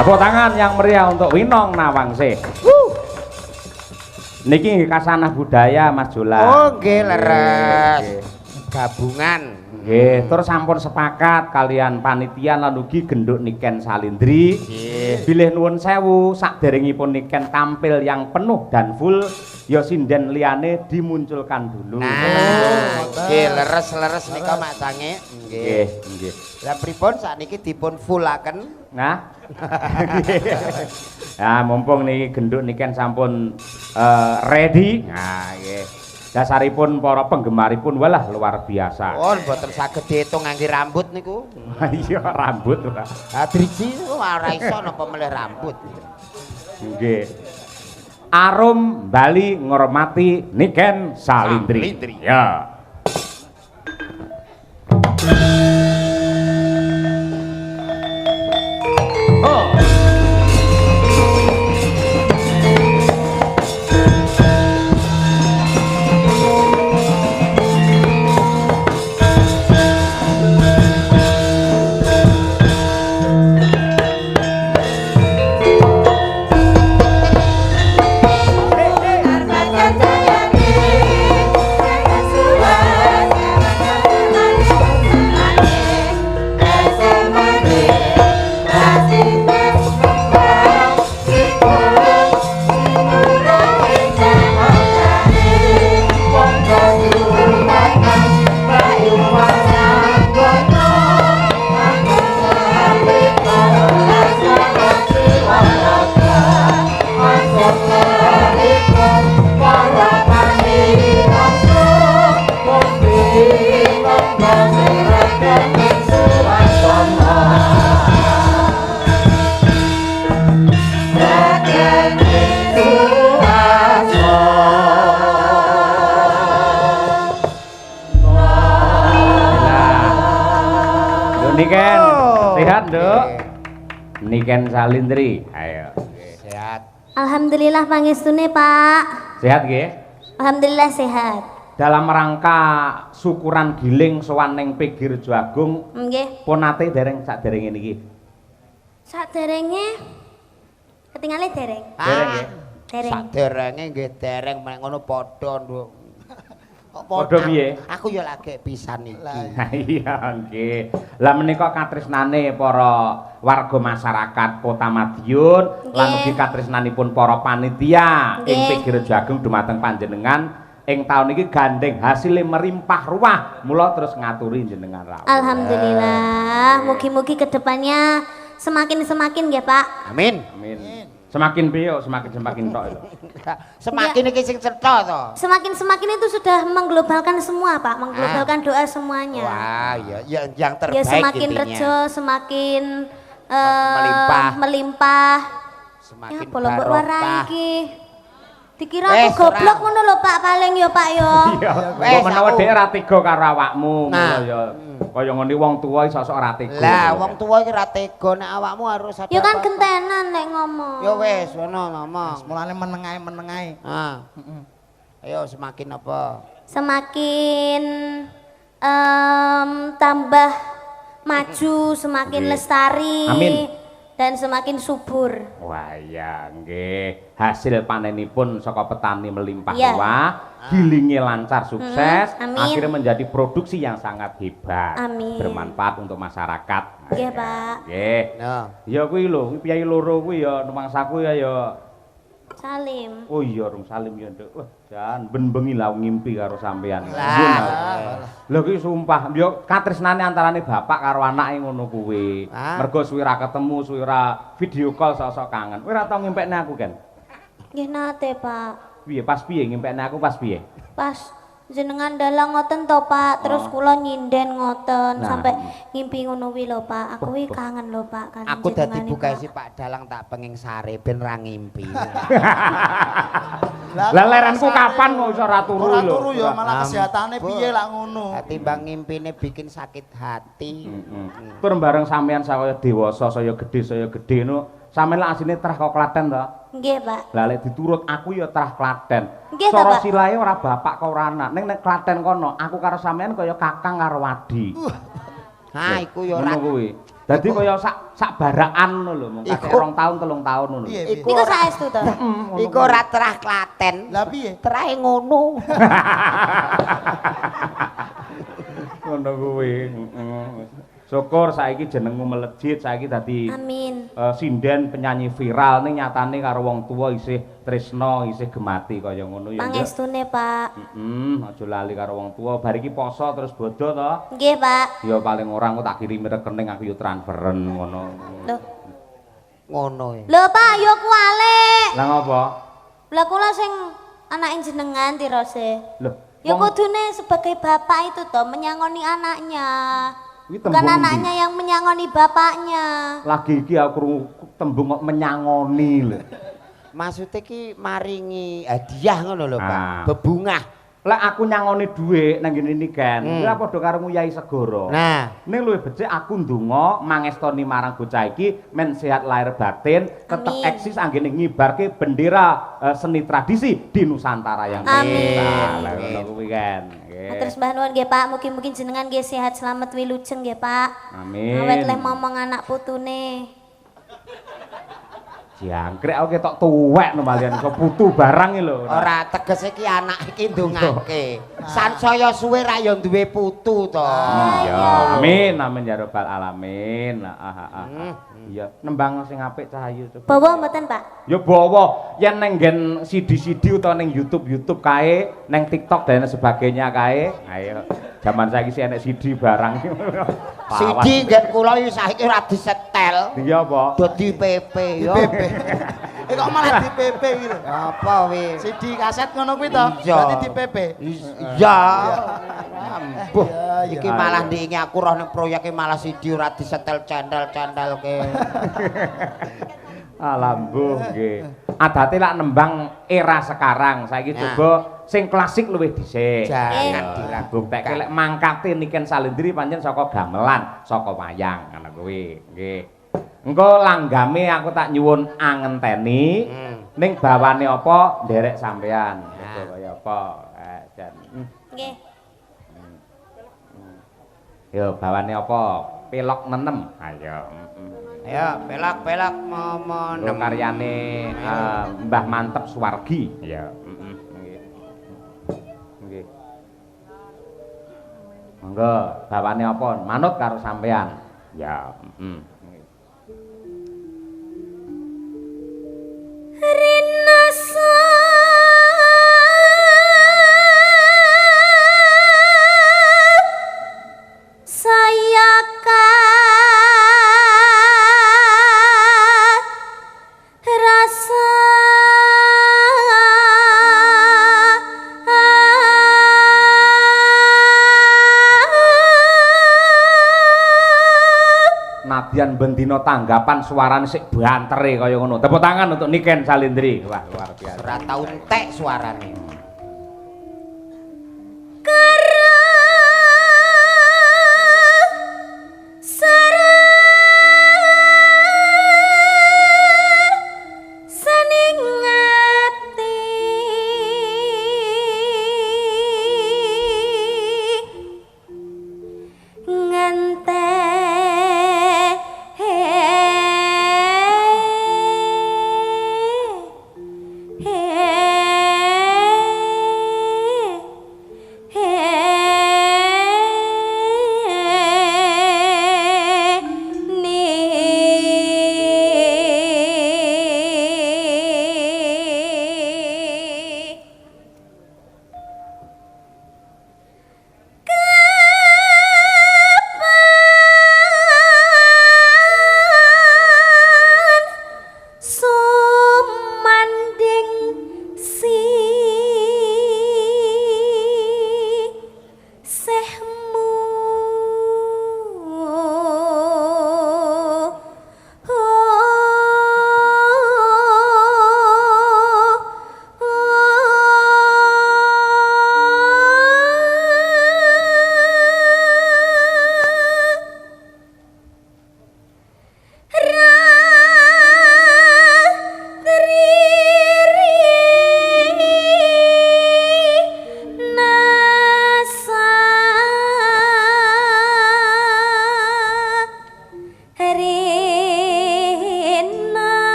Tepuk tangan yang meriah untuk Winong Nawangsih. Niki kasanah budaya Mas Jolang. Oh nggih leres. Gabungan. Nggih, terus sampun sepakat kalian panitia lan ugi genduk Niken Salindri. Nggih. Bilih nuwun sewu saderengipun Niken tampil yang penuh dan full ya sinden liyane dimunculkan dulu. Nah, nggih leres nika Mak Sange. Nggih, nggih. Lah pripun sakniki dipun fullaken? Nah. Nah, mumpung niki genduk niken sampun ready. Nah, nggih. Dasaripun para penggemaripun walah luar biasa. Oh, mboten saged diitung ngangge rambut niku. Iya, rambut. Ha driji ora iso napa melih rambut. Nggih. Arum Bali ngormati Niken Salindri. Ya. Niken, sehat, Nduk? Niken Salindri. Ayo. Sehat. Alhamdulillah pangestune, Pak. Sehat nggih? Alhamdulillah sehat. Dalam rangka syukuran giling sowan ning Pikir Jagung, Nggih. pun nate dereng saderenge niki. Saderenge ketinggalan dereng. Dereng nggih. Dereng. Saderenge nggih dereng mek ngono padha, Nduk. Kok Padha piye? Aku ya lagi pisan iki. Lah iya nggih. Lah menika katresnane para warga masyarakat Kota Madiun lan ugi katresnanipun para panitia ing Nggih. Pikir Jagung dumateng panjenengan ing taun iki gandeng hasilé merimpah ruah mula terus ngaturi jenengan rawuh. Alhamdulillah, mugi-mugi kedepannya semakin nggih Pak. Amin. Amin. Semakin piye semakin tok itu. Semakin iki sing cetha to. Semakin itu sudah menglobalkan semua Pak, menglobalkan doa semuanya. Wah, ya yang terbaik ya semakin intinya. rejo, semakin melimpah. Semakin ya bolong mbok warai iki. Dikira Wes, aku goblok ngono lho Pak paling ya Pak yo. Iya. Kok menawa dhek ra tega karo awakmu ngono ya. Kaya ngene wong tuwa iso sok ra tega. Lah, wong tuwa iki ra tega nek awakmu harus ada. Ya kan gentenan nek ngomong. Ya wis, ngono ngomong. Mulane menengae. Ah. Ayo semakin apa? Semakin tambah maju, semakin lestari. Amin. Dan semakin subur. Wah ya nggih, hasil panenipun saka petani melimpah Iya. ruah, gilinge lancar sukses, amin. akhirnya menjadi produksi yang sangat hebat, Amin. bermanfaat untuk masyarakat. Nggih, Pak. Nggih. Nah. Ya kuwi lho, kuwi piyai loro kuwi ya numangsaku ya Salim. oh iya Rung Salim ya Nduk. Wah, jan ben-bengi lah ngimpi karo sampean. Lho kuwi sumpah, yo katresnane antarane bapak karo anake ngono kuwi. Mergo suwi ra ketemu, suwi ra video call sok-sok kangen. Kowe ra tau ngimpekne aku kan? Nggih nate, Pak. Piye pas piye ngimpekne aku pas piye? Pas jenengan dalang ngoten to, Pak. Terus kula nyinden ngoten Nah. sampai ngimpi ngono kuwi lho, Pak. Aku kuwi kangen lho, Pak. Kan Aku dadi jenengane, bukae Pak. si Pak Dalang tak penging sare ben ra ngimpi. Lah lerenku kapan kok iso ra turu Ora lho? turu ya malah kesehatane piye lak ngono. Timbang ngimpine bikin sakit hati. Tur bareng sampean saya dewasa, saya gedhe no. Sampeyan lak asline trah kok Klaten to? Nggih, Pak. Lah lek diturut aku ya trah Klaten. Nggih, Cara Pak. silahe ora bapak kok ora anak. Ning nek Klaten kono, aku karo sampean kaya kakang karo wadi. Ha iku ya ora. Ngono kuwi. Dadi kaya sak barakan ngono lho, mung kakek 2 tahun 3 tahun ngono. Piye? Niku saestu to. Iku ora terah Klaten. Lah piye? Terahe ngono. Ngono kuwi. Syukur saiki jenengmu melejit, saiki dadi Amin. sinden penyanyi viral ning nyatane karo wong tuwa isih tresna, isih gemati kaya ngono ya. Pangestune, Pak. Aja lali karo wong tuwa. Bar iki poso terus bodho to. Nggih, Pak. Ya paling ora engko tak kirimi rekening aku yo transferen ngono. Loh. Ngono ya. Lho, Pak, yo kuwale. Lah ngopo? Lah kula sing anake jenengan tirose. Lho, Ya wong kudune sebagai bapak itu toh menyangoni anaknya. kuwi Bukan tembung anaknya yang menyangoni bapaknya. lagi iki aku krungu tembung kok menyangoni lho. Maksudnya ki maringi hadiah ngono lho, Pak. Ah. Bebungah. Lah aku nyangoni dhuwit nang ngene iki kan. Kuwi padha karo Yai Segara. Nah, Ning luwih becik aku ndonga mangestoni marang bocah iki men sehat lahir batin, tetep Amin. eksis anggene ngibarke bendera seni tradisi di Nusantara yang Amin. kita. Lah ngono kuwi kan. Nggih. Terus mbah nuwun nggih Pak, mugi-mugi jenengan nggih sehat selamat wilujeng nggih Pak. Amin. Awet leh momong anak putune. Jangkrik aku ketok tuwek no malian iso putu barang iki lho. ora tegese ki anak iki ndongake. Sansaya suwe ra ya duwe putu to. Iya. Amin amin ya rabbal alamin. Iya, nembang sing apik Cahayu coba. Bawa mboten Pak? Ya bawa yen neng nggen CD utawa neng YouTube kae, neng TikTok dan sebagainya kae. Ayo. Zaman saiki sih enek CD barang. Sidi nggen kula iki saiki ora disetel. Iya apa? Dadi PP yo. Kok malah di PP gitu. Apa wi? CD kaset ngono kuwi to. Iya. Berarti di PP. Iya. Ambuh. Iya, Iki malah ndingi aku roh ning proyeke malah CD ora disetel cendel-cendelke. Alambuh nggih. Adate lak nembang era sekarang. Saiki Nah. coba sing klasik luwih dhisik. Jangan Buktekke lek mangkate Niken Salendri pancen saka gamelan, saka wayang ngono kuwi. Nggih. Engko langgame aku tak nyuwun angenteni. Ning bawane apa nderek sampean. Coba kaya apa? Jan. Nggih. Yo bawane apa? Pelok nenem. Ayo. Ayo pelak-pelak Lho karyane Mbah Mantep Suwargi. Ya, nggih. Nggih. Monggo, bawane apa? Manut karo sampean. Ya, nggih. Rina senadyan bendina tanggapan suarane sik bantere kaya ngono. Tepuk tangan untuk Niken Salindri. Wah, luar biasa. Ora tau entek suarane.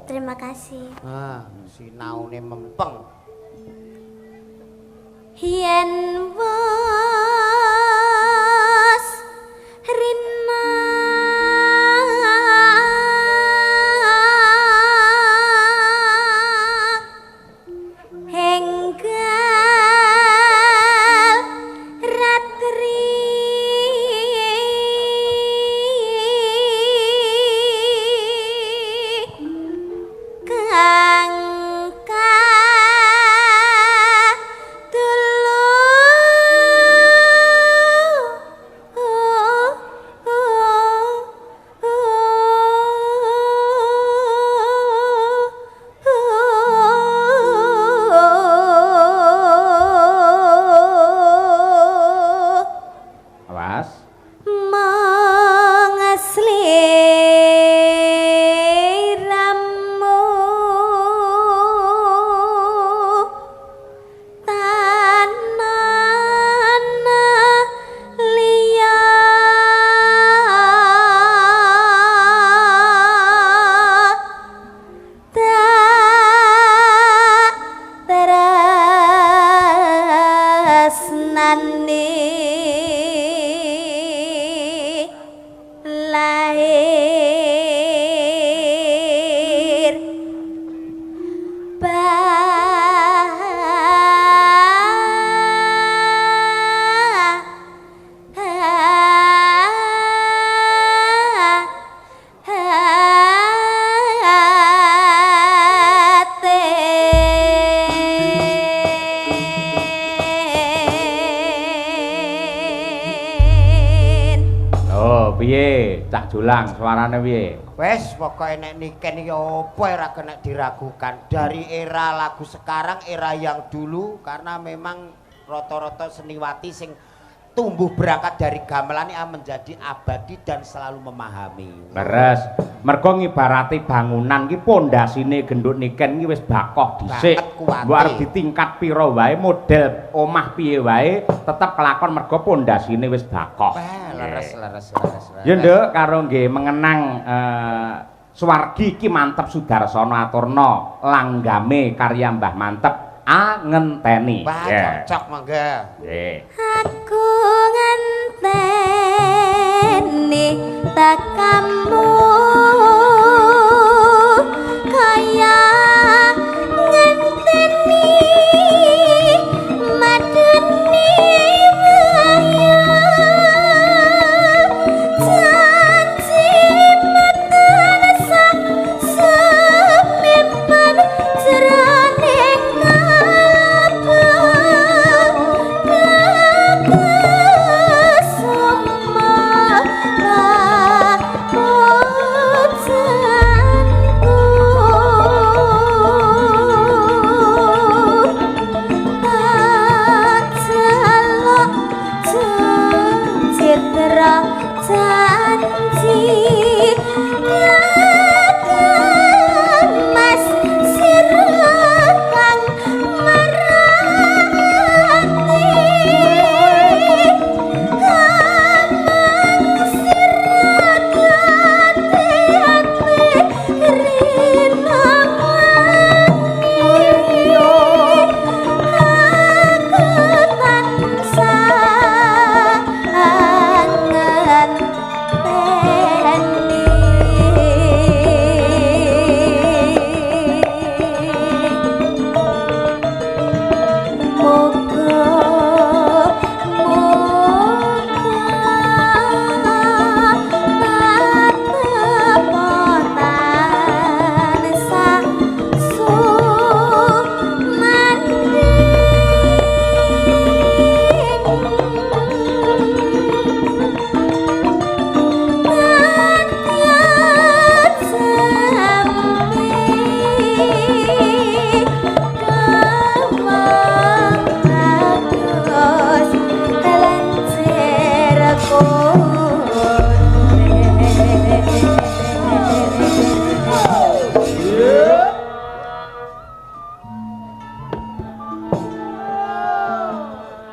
Terima kasih. Sinaune mempeng. Yen was rina enggal ratri Julang suarane piye? Wes pokoke nek Niken iki apa ora kena diragukan. Dari era lagu sekarang, era yang dulu karena memang rata-rata seniwati sing tumbuh berangkat dari gamelan menjadi abadi dan selalu memahami. Leres. Mergo ngibarati bangunan ki pondasine gendut Niken iki wis bakoh dhisik. Mbok arep ditingkat pira wae model omah piye wae tetep kelakon mergo pondasine wis bakoh. Leres. Ya nduk karo nggih mengenang Suwargi ki Mantep Sudarsana aturna langgame karya Mbah Mantep ngenteni. Wah, cocok mangga. Nggih. Aku ngenteni tekamu kaya ngenteni madeni wae.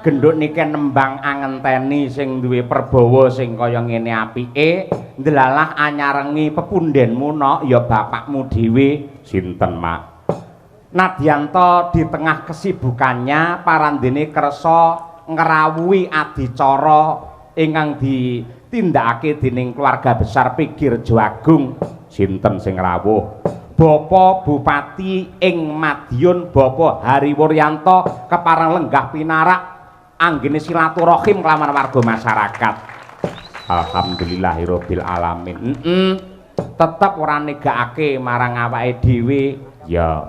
Genduk niki nembang angenteni sing duwe perbawa sing kaya ngene apike, ndelalah anyarengi pepundhenmu nok ya bapakmu dhewe sinten Mak. Nadyanto di tengah kesibukannya parandene kersa ngrawuhi adicara ingkang ditindakake dening keluarga besar Pigirjo Agung sinten sing rawuh. Bapak Bupati ing Madiun Bapak Hariwuryanto kepareng lenggah pinarak anggene silaturahim kelawan warga masyarakat. Alhamdulillahirabbil alamin. Tetep ora negakake marang awake dhewe. Ya,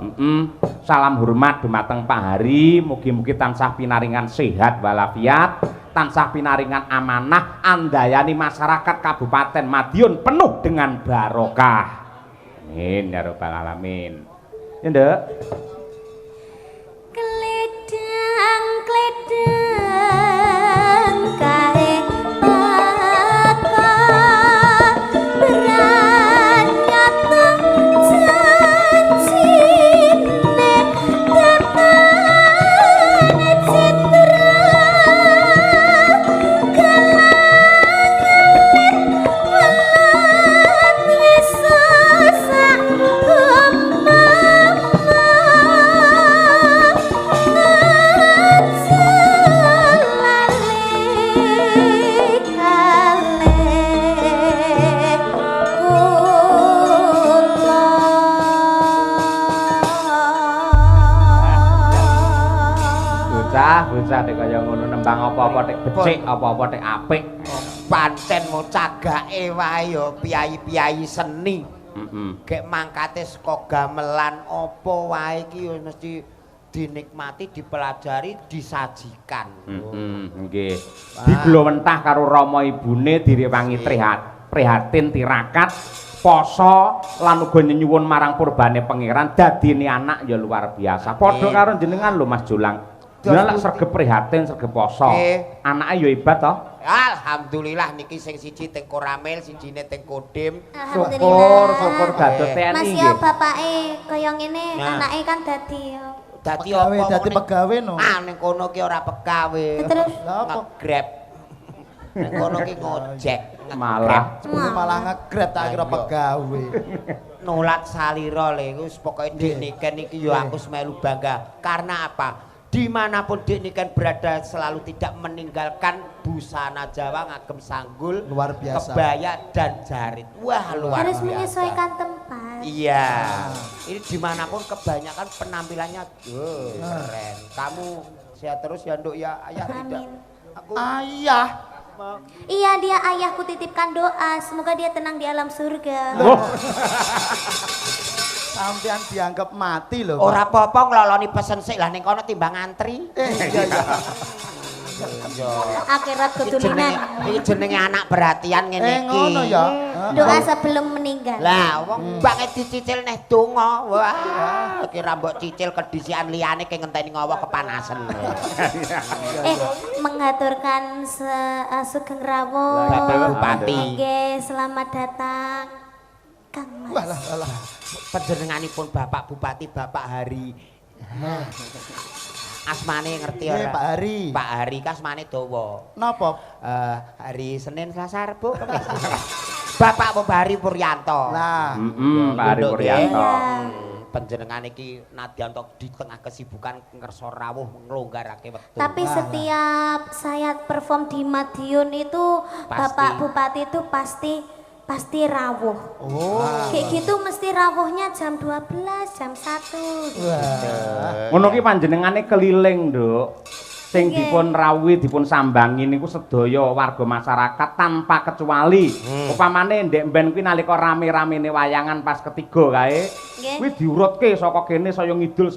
salam hormat dumateng Pak Hari, mugi-mugi tansah pinaringan sehat walafiat, tansah pinaringan amanah, andayani masyarakat Kabupaten Madiun penuh dengan barokah. Amin ya rabbal alamin. Ya, Nduk. Kledang kae teko beranyat janjine tetane citra kalangan bisa sak bocah nek kaya ngono nembang apa-apa tek becik apa-apa tek apik pancen mau cagake wae ya piyai-piyai seni gek mangkate saka gamelan apa wae iki ya mesti dinikmati dipelajari disajikan nggih diglowenthah karo rama ibune direwangi prihatin tirakat poso lan uga nyuwun marang purbane pangeran dadine anak ya luar biasa padha karo jenengan lho Mas Jolang. Lah sregep prihatin, sregep poso. Anake ya hebat to? Alhamdulillah niki sing siji teng Koramil, sijine teng Kodim. Syukur dados TNI nggih. Mas ya bapake kaya ngene, anake kan dadi apa? Dadi pegawe no. Ah ning kono ki ora pegawe. Terus nge-grab. Ning kono ki ngojek. Malah nge-grab tak kira pegawe. Nulat salira lho iku pokoke Dik Niken iki ya aku semelu bangga. Karena apa? Dimanapun Dik Niken berada selalu tidak meninggalkan busana Jawa ngagem sanggul, luar biasa, kebaya dan jarit. Wah luar harus biasa. menyesuaikan tempat. Iya. Ini dimanapun kebanyakan penampilannya keren. Kamu sehat terus ya Nduk ya ayah. Amin. Tidak. Aku ayah. Iya dia ayahku titipkan doa semoga dia tenang di alam surga. Sampean dianggap mati loh. Ora apa-apa ngloloni pesen sik lah ning kono timbang antri. Iya. Akhirat keturunan. Iki jenenge anak perhatian ngene iki. Ngono ya. Doa sebelum meninggal. Lah, wong banget dicicil neh donga. Wah, kira mbok cicil kedisian liyane ke ngenteni ngowo kepanasan. Mengaturkan Sugeng Rawuh. Bapak Bupati. Nggih, selamat datang. Kang Mas. Walah. Panjenenganipun Bapak Bupati Bapak Hari. Asmane ngerti ora? Pak Hari. Pak Hari kasmane dawa. Napa? Hari Senin Selasa Rabu. Bapak Hari Puryanto. Lah, Pak Hari Puryanto. Panjenengan iki nadyan di tengah kesibukan ngerso rawuh nglonggarake wektu. Tapi setiap saya perform di Madiun itu Bapak Bupati itu pasti rawuh. oh. Kayak gitu mesti rawuhnya jam 12, jam 1. Ngono ki panjenengane keliling, Nduk. Sing dipun rawuhi dipun sambangi niku sedaya warga masyarakat tanpa kecuali. Upamane ndek mben kuwi nalika rame-ramene wayangan pas ketiga kae, kuwi diurutke saka kene saya ngidul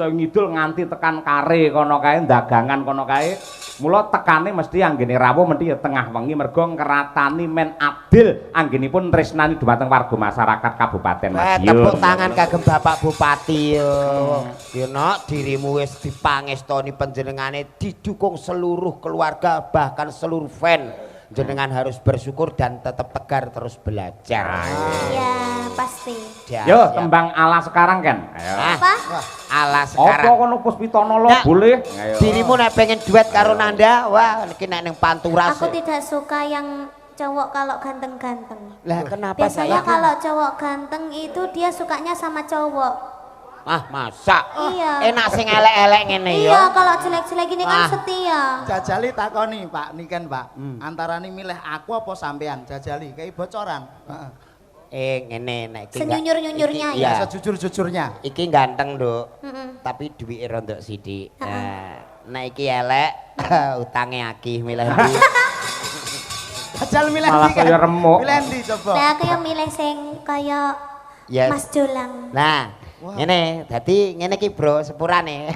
nganti tekan kare kono kae dagangan kono kae. Mula tekane mesti anggene rawuh mesti ya tengah wengi mergo ngratani men adil anggenipun tresnani dhumateng warga masyarakat Kabupaten Madiun. Tepuk tangan kagem Bapak Bupati yo. Yo nok dirimu wis dipangestoni panjenengane didukung seluruh keluarga bahkan seluruh fan. Jenengan harus bersyukur dan tetap tegar terus belajar. Iya, pasti. Yo tembang ala sekarang kan. Ayo. Apa? Ala Apa sekarang. kono Puspitono lo boleh? Ayo. Dirimu nek pengen duet karo Nanda, wah iki nek ning Pantura. Aku tidak suka yang cowok kalau ganteng-ganteng. Lah kenapa Biasanya saya? kalau cowok ganteng itu dia sukanya sama cowok. Ah, masa? Iya. Enak sing elek-elek ngene ya. Iya, kalau jelek-jelek gini kan setia. Jajali takoni, Pak, niken, Pak. Antarane milih aku apa sampean? Jajali kayak bocoran. Heeh. Ngene nek iki. Senyunyur-nyunyurnya iki- ya. iya. Sejujur-jujurnya. Iki ganteng, Nduk. Mm-mm. Tapi duwike rondok sithik. Nek iki elek, utange akeh milih ndi. Jajal milih Malah ndi, kan? kaya remuk. Milih ndi coba? Nah, aku yang milih sing kaya Yes. Mas Jolang. Nah, ngene, dadi ngene iki, Bro, sepurane.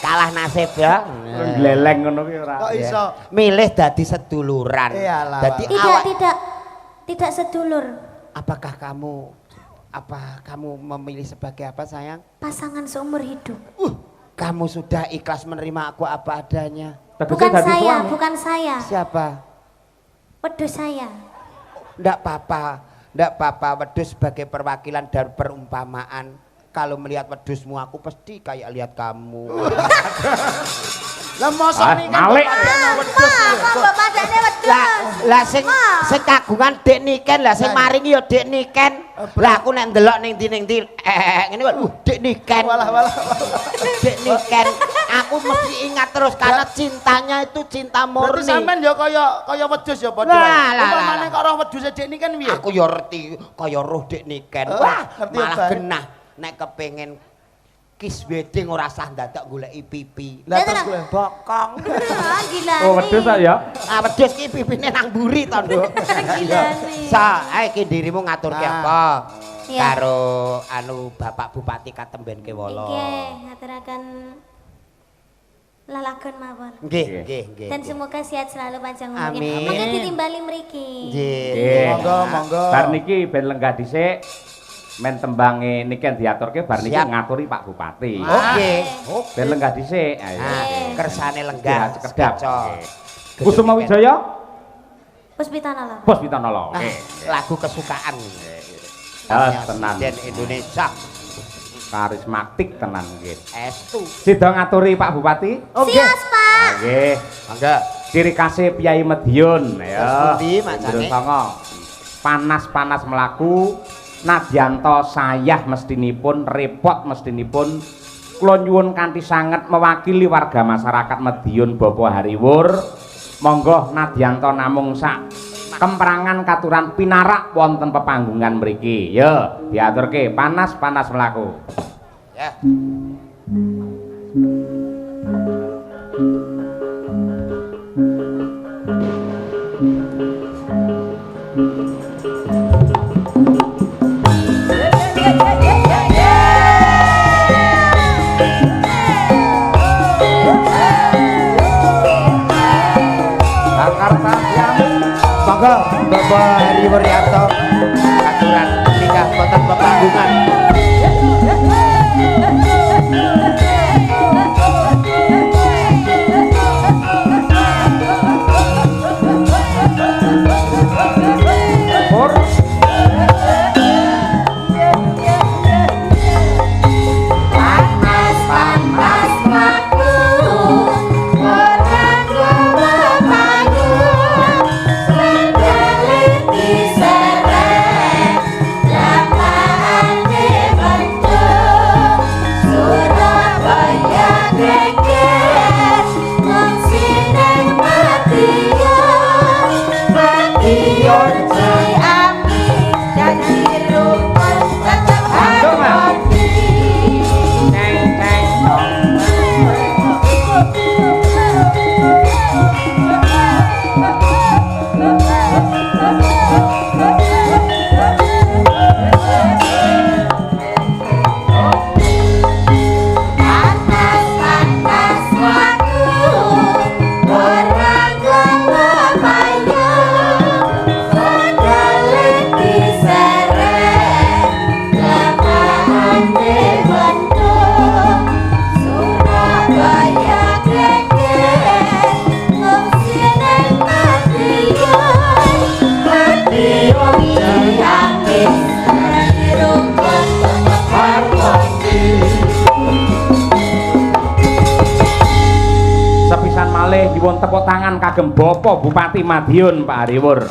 Kalah nasib ya. Gleleng ngono ki ora. Kok iso? Milih dadi seduluran. Iyalah, Dadi Tidak sedulur. apakah kamu memilih sebagai apa, sayang? Pasangan seumur hidup. Kamu sudah ikhlas menerima aku apa adanya. Bukan saya. Siapa? Wedhus saya. Ndak apa-apa, wedhus sebagai perwakilan dan perumpamaan. Kalau melihat wedhusmu aku pasti kayak lihat kamu. Lah mosok nih kan Malik. Kok padane wedhus? Lah sing kagungan Dek Niken, lah sing maringi ya Dek Niken. Lah aku nek ndelok ning ndi ngene kok Dek Niken. Walah. Dek Niken. Aku mesti ingat terus karena cintanya itu cinta Berarti murni. sampean ya kaya wedhus ya padha. Lah. Umpamane kok roh wedhus Dek Niken piye? Aku ya ngerti kaya roh Dek Niken. Oh, Wah, ngerti malah apa? genah nek kepengin kiss wedding ora sah dadak goleki pipi. Lah terus Lah, gue. Bokong. Gila. Oh, wedhus ya. Ah wedhus ki pipine nang mburi to, Nduk. Gila nih. Sa, iki dirimu ngaturke apa? Iya. Karo Bapak Bupati Katemben Kewala. Nggih, ngaturaken lalagon mawon. Nggih. Dan semoga sehat selalu panjang umurnya. Amin. Mangga ditimbali mriki. Nggih. Monggo. Bar niki ben lenggah dhisik men tembange niken diaturke bar niki Siap. ngaturi Pak Bupati. Oke. Ben lenggah dhisik. Ayo. Nah, kersane lenggah Sekedap. sekeco. Kusuma Wijaya, Puspitanala. Puspitanala. Ah, Oke. lagu kesukaan. Tenan. Presiden Indonesia. Karismatik tenan nggih. Estu. Sida ngaturi Pak Bupati. Sias, Pak. Nggih. Mangga. Ciri khasé Piyai Madiun ya. Terus pundi, macane? Panas-panas melaku, nadyanto sayah mestinipun, repot mestinipun. Kula nyuwun kanthi sanget mewakili warga masyarakat Madiun Bapa Hariwur. Monggo nadyanto namung sak kemperangan katuran pinarak wonten pepanggungan mriki. Ya, diaturke panas-panas melaku. Ya. monggo Bapak Hari Wuryanto aturan nikah boten pepanggungan. Nyuwun tepuk tangan kagem Bapak Bupati Madiun Pak Hariwur.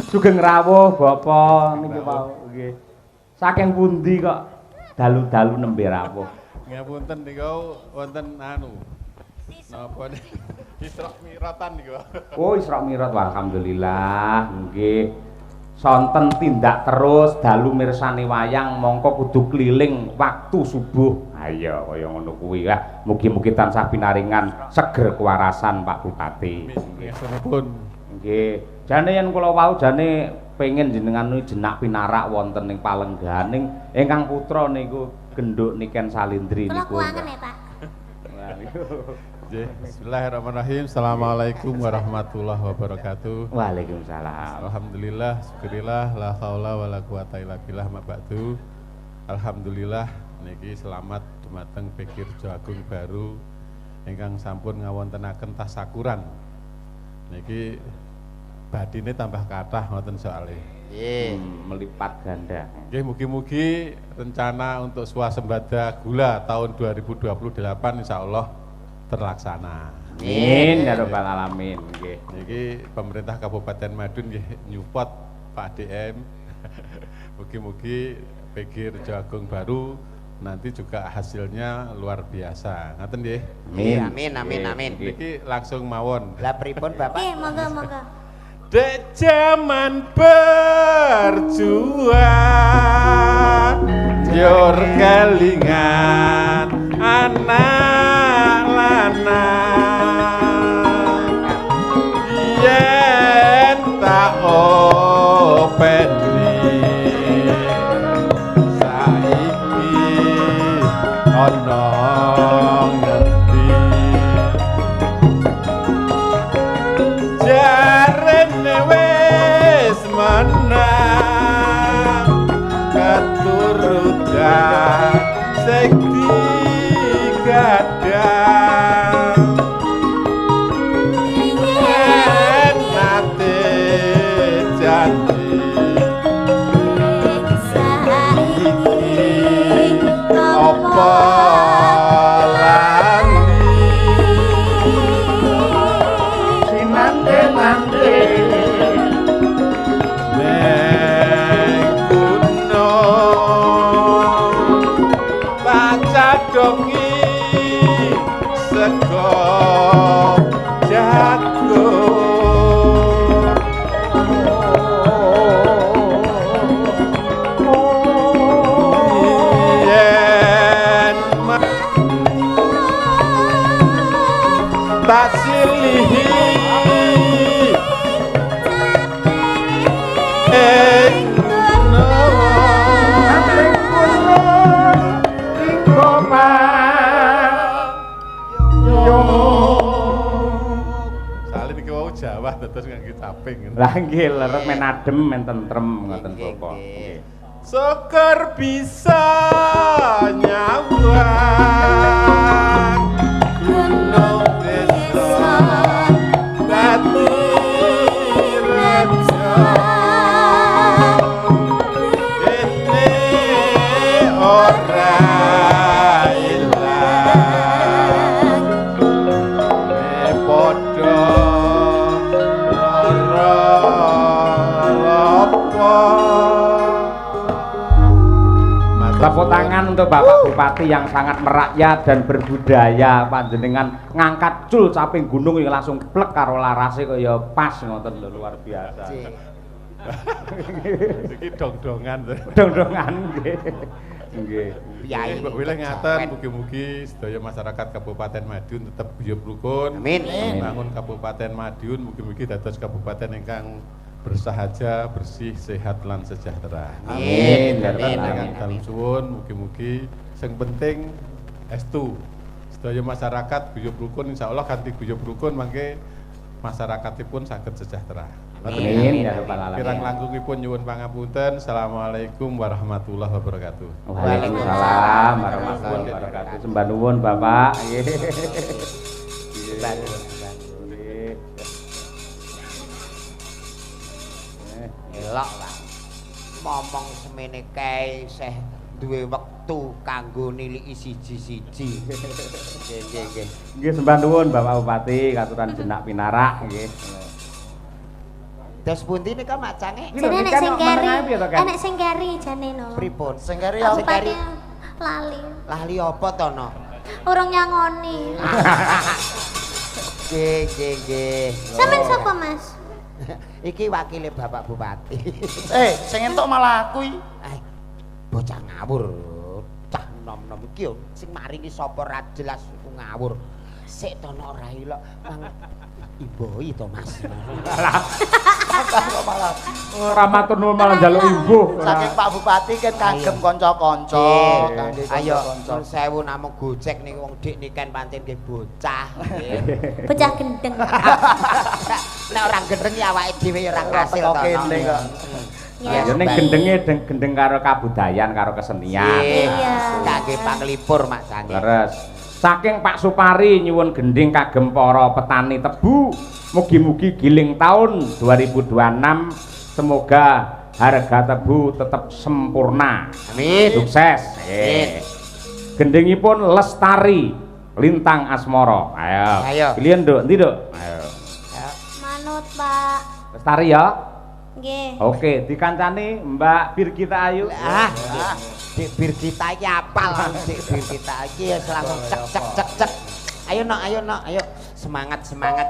Sugeng rawuh Bapak niki mau nggih. Saking pundi kok dalu-dalu nembe rawuh? Ngapunten niku wonten anu. Napa Isra Miratan niku. Oh, Isra Mi'raj alhamdulillah nggih. Sonten tindak terus dalu mirsani wayang mongko kudu keliling waktu subuh. Ayo kaya ngono kuwi lah. Mugi-mugi tansah pinaringan seger kewarasan Pak Bupati. Nggih, sampun. Nggih. Jane yen kula wau jane pengin jenengan jenak pinarak wonten ing palengganing ingkang putra niku Genduk Niken Salindri niku. Kula kuangen ya, Pak. Bismillahirrahmanirrahim. Assalamualaikum warahmatullahi wabarakatuh. Waalaikumsalam. Alhamdulillah, syukurillah, la haula wala quwata illa billah ma ba'du. Alhamdulillah niki selamat dumateng Pikir Jagung Baru ingkang sampun ngawontenaken tasakuran. Niki badine tambah kathah ngoten soalé. Melipat ganda. Nggih, mugi-mugi rencana untuk swasembada gula tahun 2028 insyaallah terlaksana. Amin ya rabbal alamin nggih. Niki pemerintah Kabupaten Madiun nggih nyupport Pak DM. Mugi-mugi Pikir Jagung Baru nanti juga hasilnya luar biasa. Ngaten nggih. Amin. Niki langsung mawon. Lah pripun Bapak? Nggih, monggo. Dek zaman berjuang Jor kelingan anak lanang yen tak openi saiki ana ngendi jarene wis menang keturutan sing digadang terus ngangge caping. Lah nggih lerep men adem men tentrem ngoten Bapak. Nggih. Syukur bisa nyawang gunung desa dadi reja ini ora ilang padha lara lopo. Tepuk tangan untuk Bapak Bupati yang sangat merakyat dan berbudaya, panjenengan ngangkat cul caping gunung yang langsung plek karo larase kaya pas ngoten lho, luar biasa. Iki dong-dongan. Dong-dongan nggih. Nggih. Piye Mbak Wilih ngaten mugi-mugi sedaya masyarakat Kabupaten Madiun tetap guyub rukun. Amin. Membangun Kabupaten Madiun mugi-mugi dados kabupaten ingkang bersahaja, bersih, sehat lan sejahtera. Amin. Dengan dalem suwun mugi-mugi sing penting estu sedaya masyarakat guyub rukun, insyaallah kanthi guyub rukun mangke masyarakatipun saged sejahtera. Amin ya rabbal alamin. Kirang langkungipun nyuwun pangapunten. Assalamualaikum warahmatullahi wabarakatuh. Waalaikumsalam warahmatullahi wabarakatuh. Sembah nuwun Bapak. Nggih. Elok lah. Momong semene kae seh duwe wektu kanggo niliki siji-siji. Nggih. Nggih sembah nuwun Bapak Bupati katuran jenak pinarak nggih. Terus pundi nika macange? Jane nek sing keri, enek sing keri jane no. Pripun? Sing keri Sing apa? keri Lali. lahli apa to no? Urung nyangoni. Nggih. Sampeyan sapa, Mas? Iki wakile Bapak Bupati. Sing entuk malah aku iki. Bocah ngawur. Cah nom-nom iki yo sing maringi sapa ra jelas iku ngawur. Sik to no ora ilok mang iboi to Mas. Kok malah Ora matur nuwun malah njaluk imbuh. saking Pak Bupati kan kagem kanca-kanca, kangge Ayo kanca-kanca. nun sewu namung gojek nih wong dik niken pancen nggih bocah. Bocah gendeng. Nek ora gendeng ya awake dhewe ya ora kasil Teko to. kene kok. Ya. Ya ning gendenge gendeng karo kabudayan karo kesenian. Iya. Kangge panglipur Mak Sange. Leres. Saking Pak Supari nyuwun gending kagem para petani tebu, mugi-mugi giling tahun 2026 semoga harga tebu tetap sempurna. Amin. Sukses. Amin. Gendingipun Lestari Lintang Asmara. Ayo. Pilihan Nduk, ndi Nduk? Ayo. Manut, Pak. Lestari ya. Nggih. Oke, dikancani Mbak Birgita Ayu. Dik Birgita iki apal Dik Birgita iki ya langsung cek. Ayo nak, ayo. Semangat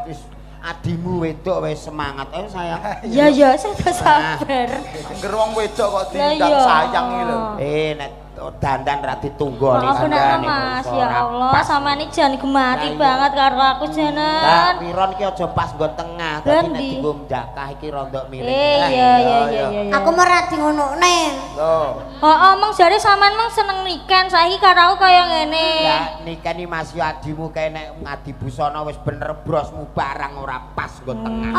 wis. Adimu wedok wis semangat. Ayo sayang. Iya, saya udah sabar. Angger wong wedok kok Lah diundang iya. sayang iki lho. Nek dandan ra ditunggoni Maaf bener Mas, ya Allah, sama ini jangan gemati banget karo aku Nah, janan. piron ki aja pas nggo tengah, dadi nek Dendi? dienggo ndakah iki rondok miring. Iya. Aku merah di ngonokne. Loh. Omong jare sampean mong seneng niken, saiki karo aku kaya ngene. Lah nikeni Mas yo adimu kae nek ngadi busana wis bener brosmu barang ora pas nggo tengah.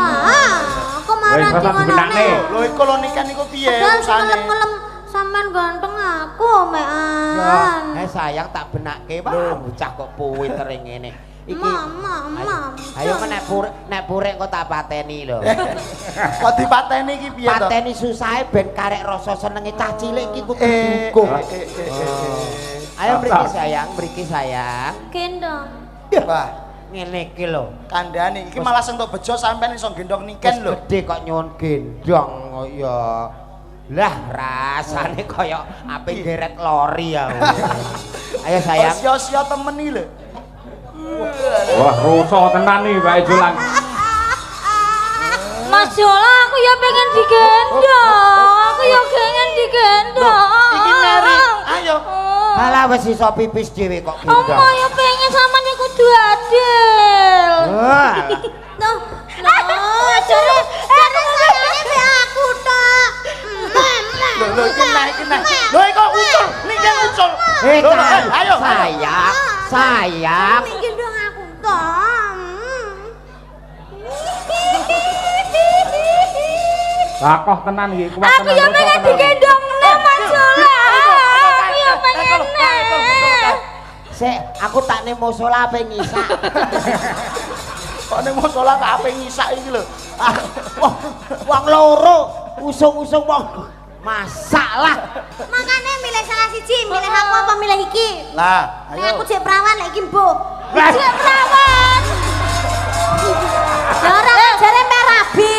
Aku marah di ngonokne. Lho iku lho nikan iku piye Dan sing urusane? ngelem-ngelem sampean ganteng aku, mean. Sayang tak benake, wah bocah kok puwiter ngene. Iki. Mam. Ayo nek purek kok tak pateni lho. Kok dipateni iki piye to? Pateni susahe ben karek rasa senenge cah cilik iki kudu dukung. Ayo mriki sayang. Gendong. Wah, Ngene iki lho. kandhane iki malah sentuk bejo sampean iso gendong niken lho. Gede kok nyuwun gendong ya. Lah rasane kaya ape geret lori ya. Ayo sayang. Sia-sia temen iki lho. Wah, rusak tenan nih Pak Jolang. Mas Jola, aku ya pengen digendong. Aku ya pengen digendong. Iki Mary, ayo. Malah wis iso pipis dhewe kok gendong. Oma ya pengen sampean iku kudu adil. Wah. Jare sayangnya be aku tok. Lho iki naik. Lho iku ucul, niken ucul. Lho, ayo. Sayang. Gendong aku tok. Bakoh tenan iki kuat Aku yo pengen digendong Mas Jolang. Aku yo pengen. Sik, aku tak ning musala ape ngisak. Kok ning musala tak ape ngisak iki lho. Wong loro usung-usung wong masalah. Makanya milih salah siji, milih aku apa milih iki? Lah, Nek ayo. aku jek perawan lek iki mbok. Jek perawan. Ora jare merabi.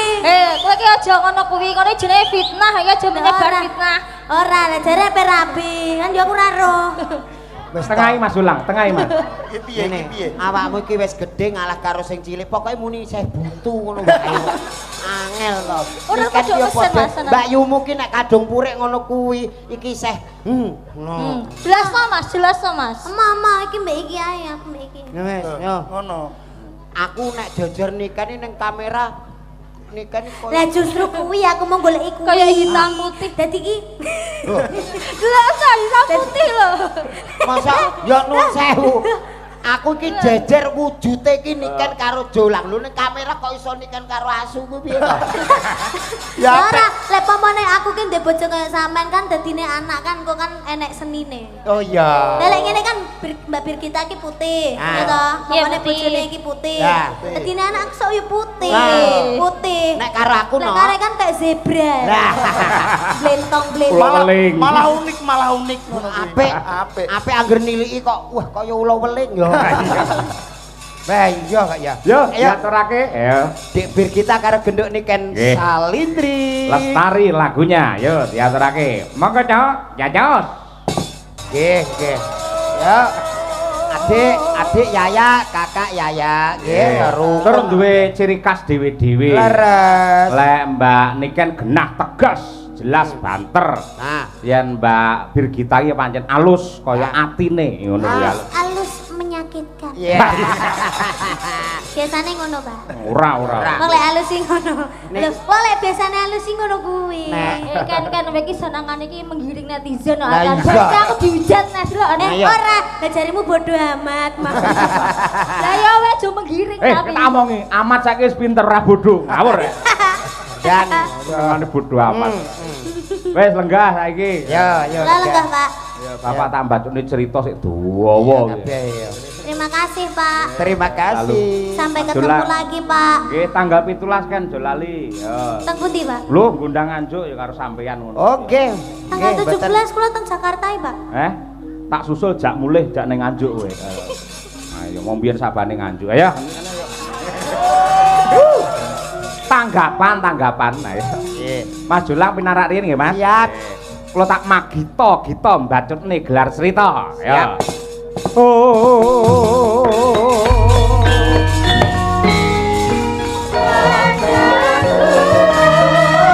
Kowe ki aja ngono kuwi, kono jenenge fitnah, ya aja menyebar fitnah. Ora, nek jare perabi, kan yo aku ora roh. Wis tengahi Mas Julang, tengahi Mas. Iki piye iki piye? Awakmu iki wis gedhe ngalah karo sing cilik. Pokoke muni isih butuh ngono wae. Angel to. Ora Iki kan kudu yo pesen, padha. Mas. Mbak Yumu ki nek kadung purik ngono kuwi iki isih ngono. Jelas to Mas. Mama iki mbek iki ae, aku mbek iki. Ya wis, yo. Ngono. Aku nek jejer nikah ning kamera nikah ni Lah justru kuwi aku mau golek kuwi. Kayak hitam putih. Dadi iki Jelas hitam putih lho. masa ya nuwun sewu. Aku iki jejer wujude iki niken karo Jolang. Lho ning kamera kok iso niken karo asu kuwi piye to? Ya ora, lek pamane aku ki ndek bojo kaya sampean kan dadine anak kan kok kan enek senine. Oh iya. Lah lek ngene kan Mbak Birgita ki putih, Ah. ya toh? Iya, Pamane putih. bojone iki putih. Ya. Dadine anak aku sok yo putih. Ah. Putih. Nek karo aku Lek no. kare kan kayak zebra. Lah. Blentong-blentong. Ulo weling. Malah unik ngono kuwi. Apik. Apik. Apik angger niliki kok wah kaya ula weling ya. Bah iya kok ya. Yo, Ayo diaturake. Ayo. Dik Birgita karo genduk niken Nggih. Salindri. Lestari lagunya. Yo, diaturake. Monggo, Cok. Jajos. Nggih, nggih. Ya. Adik Yaya, kakak Yaya, nggih, terus. Terus duwe ciri khas dhewe-dhewe. Leres. Lek Mbak niken genah tegas, jelas banter. Nah, Yen Mbak Birgita iki pancen alus kaya atine ngono kuwi alus. Halus menyakitkan. iya. Biasane ngono, Pak. Ora. Kok lek halus sing ngono. Lho, kok lek biasane halus sing ngono kuwi. Kan kowe iki senengane iki menggiring netizen kok. Lah Kan iya. aku dihujat Nasro. Iya. Ora, lah jarimu bodoh amat, Mas. Lah ya wes jo menggiring tapi. Kita omongi, amat saiki wis pinter ra bodho. Ngawur ya. Dan Ngene bodho amat. Wis lenggah saiki. yo yo. Lah lenggah, Pak. Ya Bapak tambah cune cerita sik dawa. Kabeh yo. Terima kasih, Pak. Terima kasih. Sampai ketemu Jolang. lagi, Pak. Nggih, tanggal 17 kan aja lali. Ya. Teng pundi, Pak? Lho, ngundang anjuk ya karo sampeyan ngono. Oke. Tanggal 17 kula teng Jakarta, Pak. Tak susul jak mulih jak ning Nganjuk kowe. Ayo mau biyen sabane Nganjuk. Ayo. Tanggapan. Ayo. Nggih. Mas Julang pinarak riyen nggih, Mas? Siap. Kula tak magita mbacutne gelar cerita. Siap. Oh.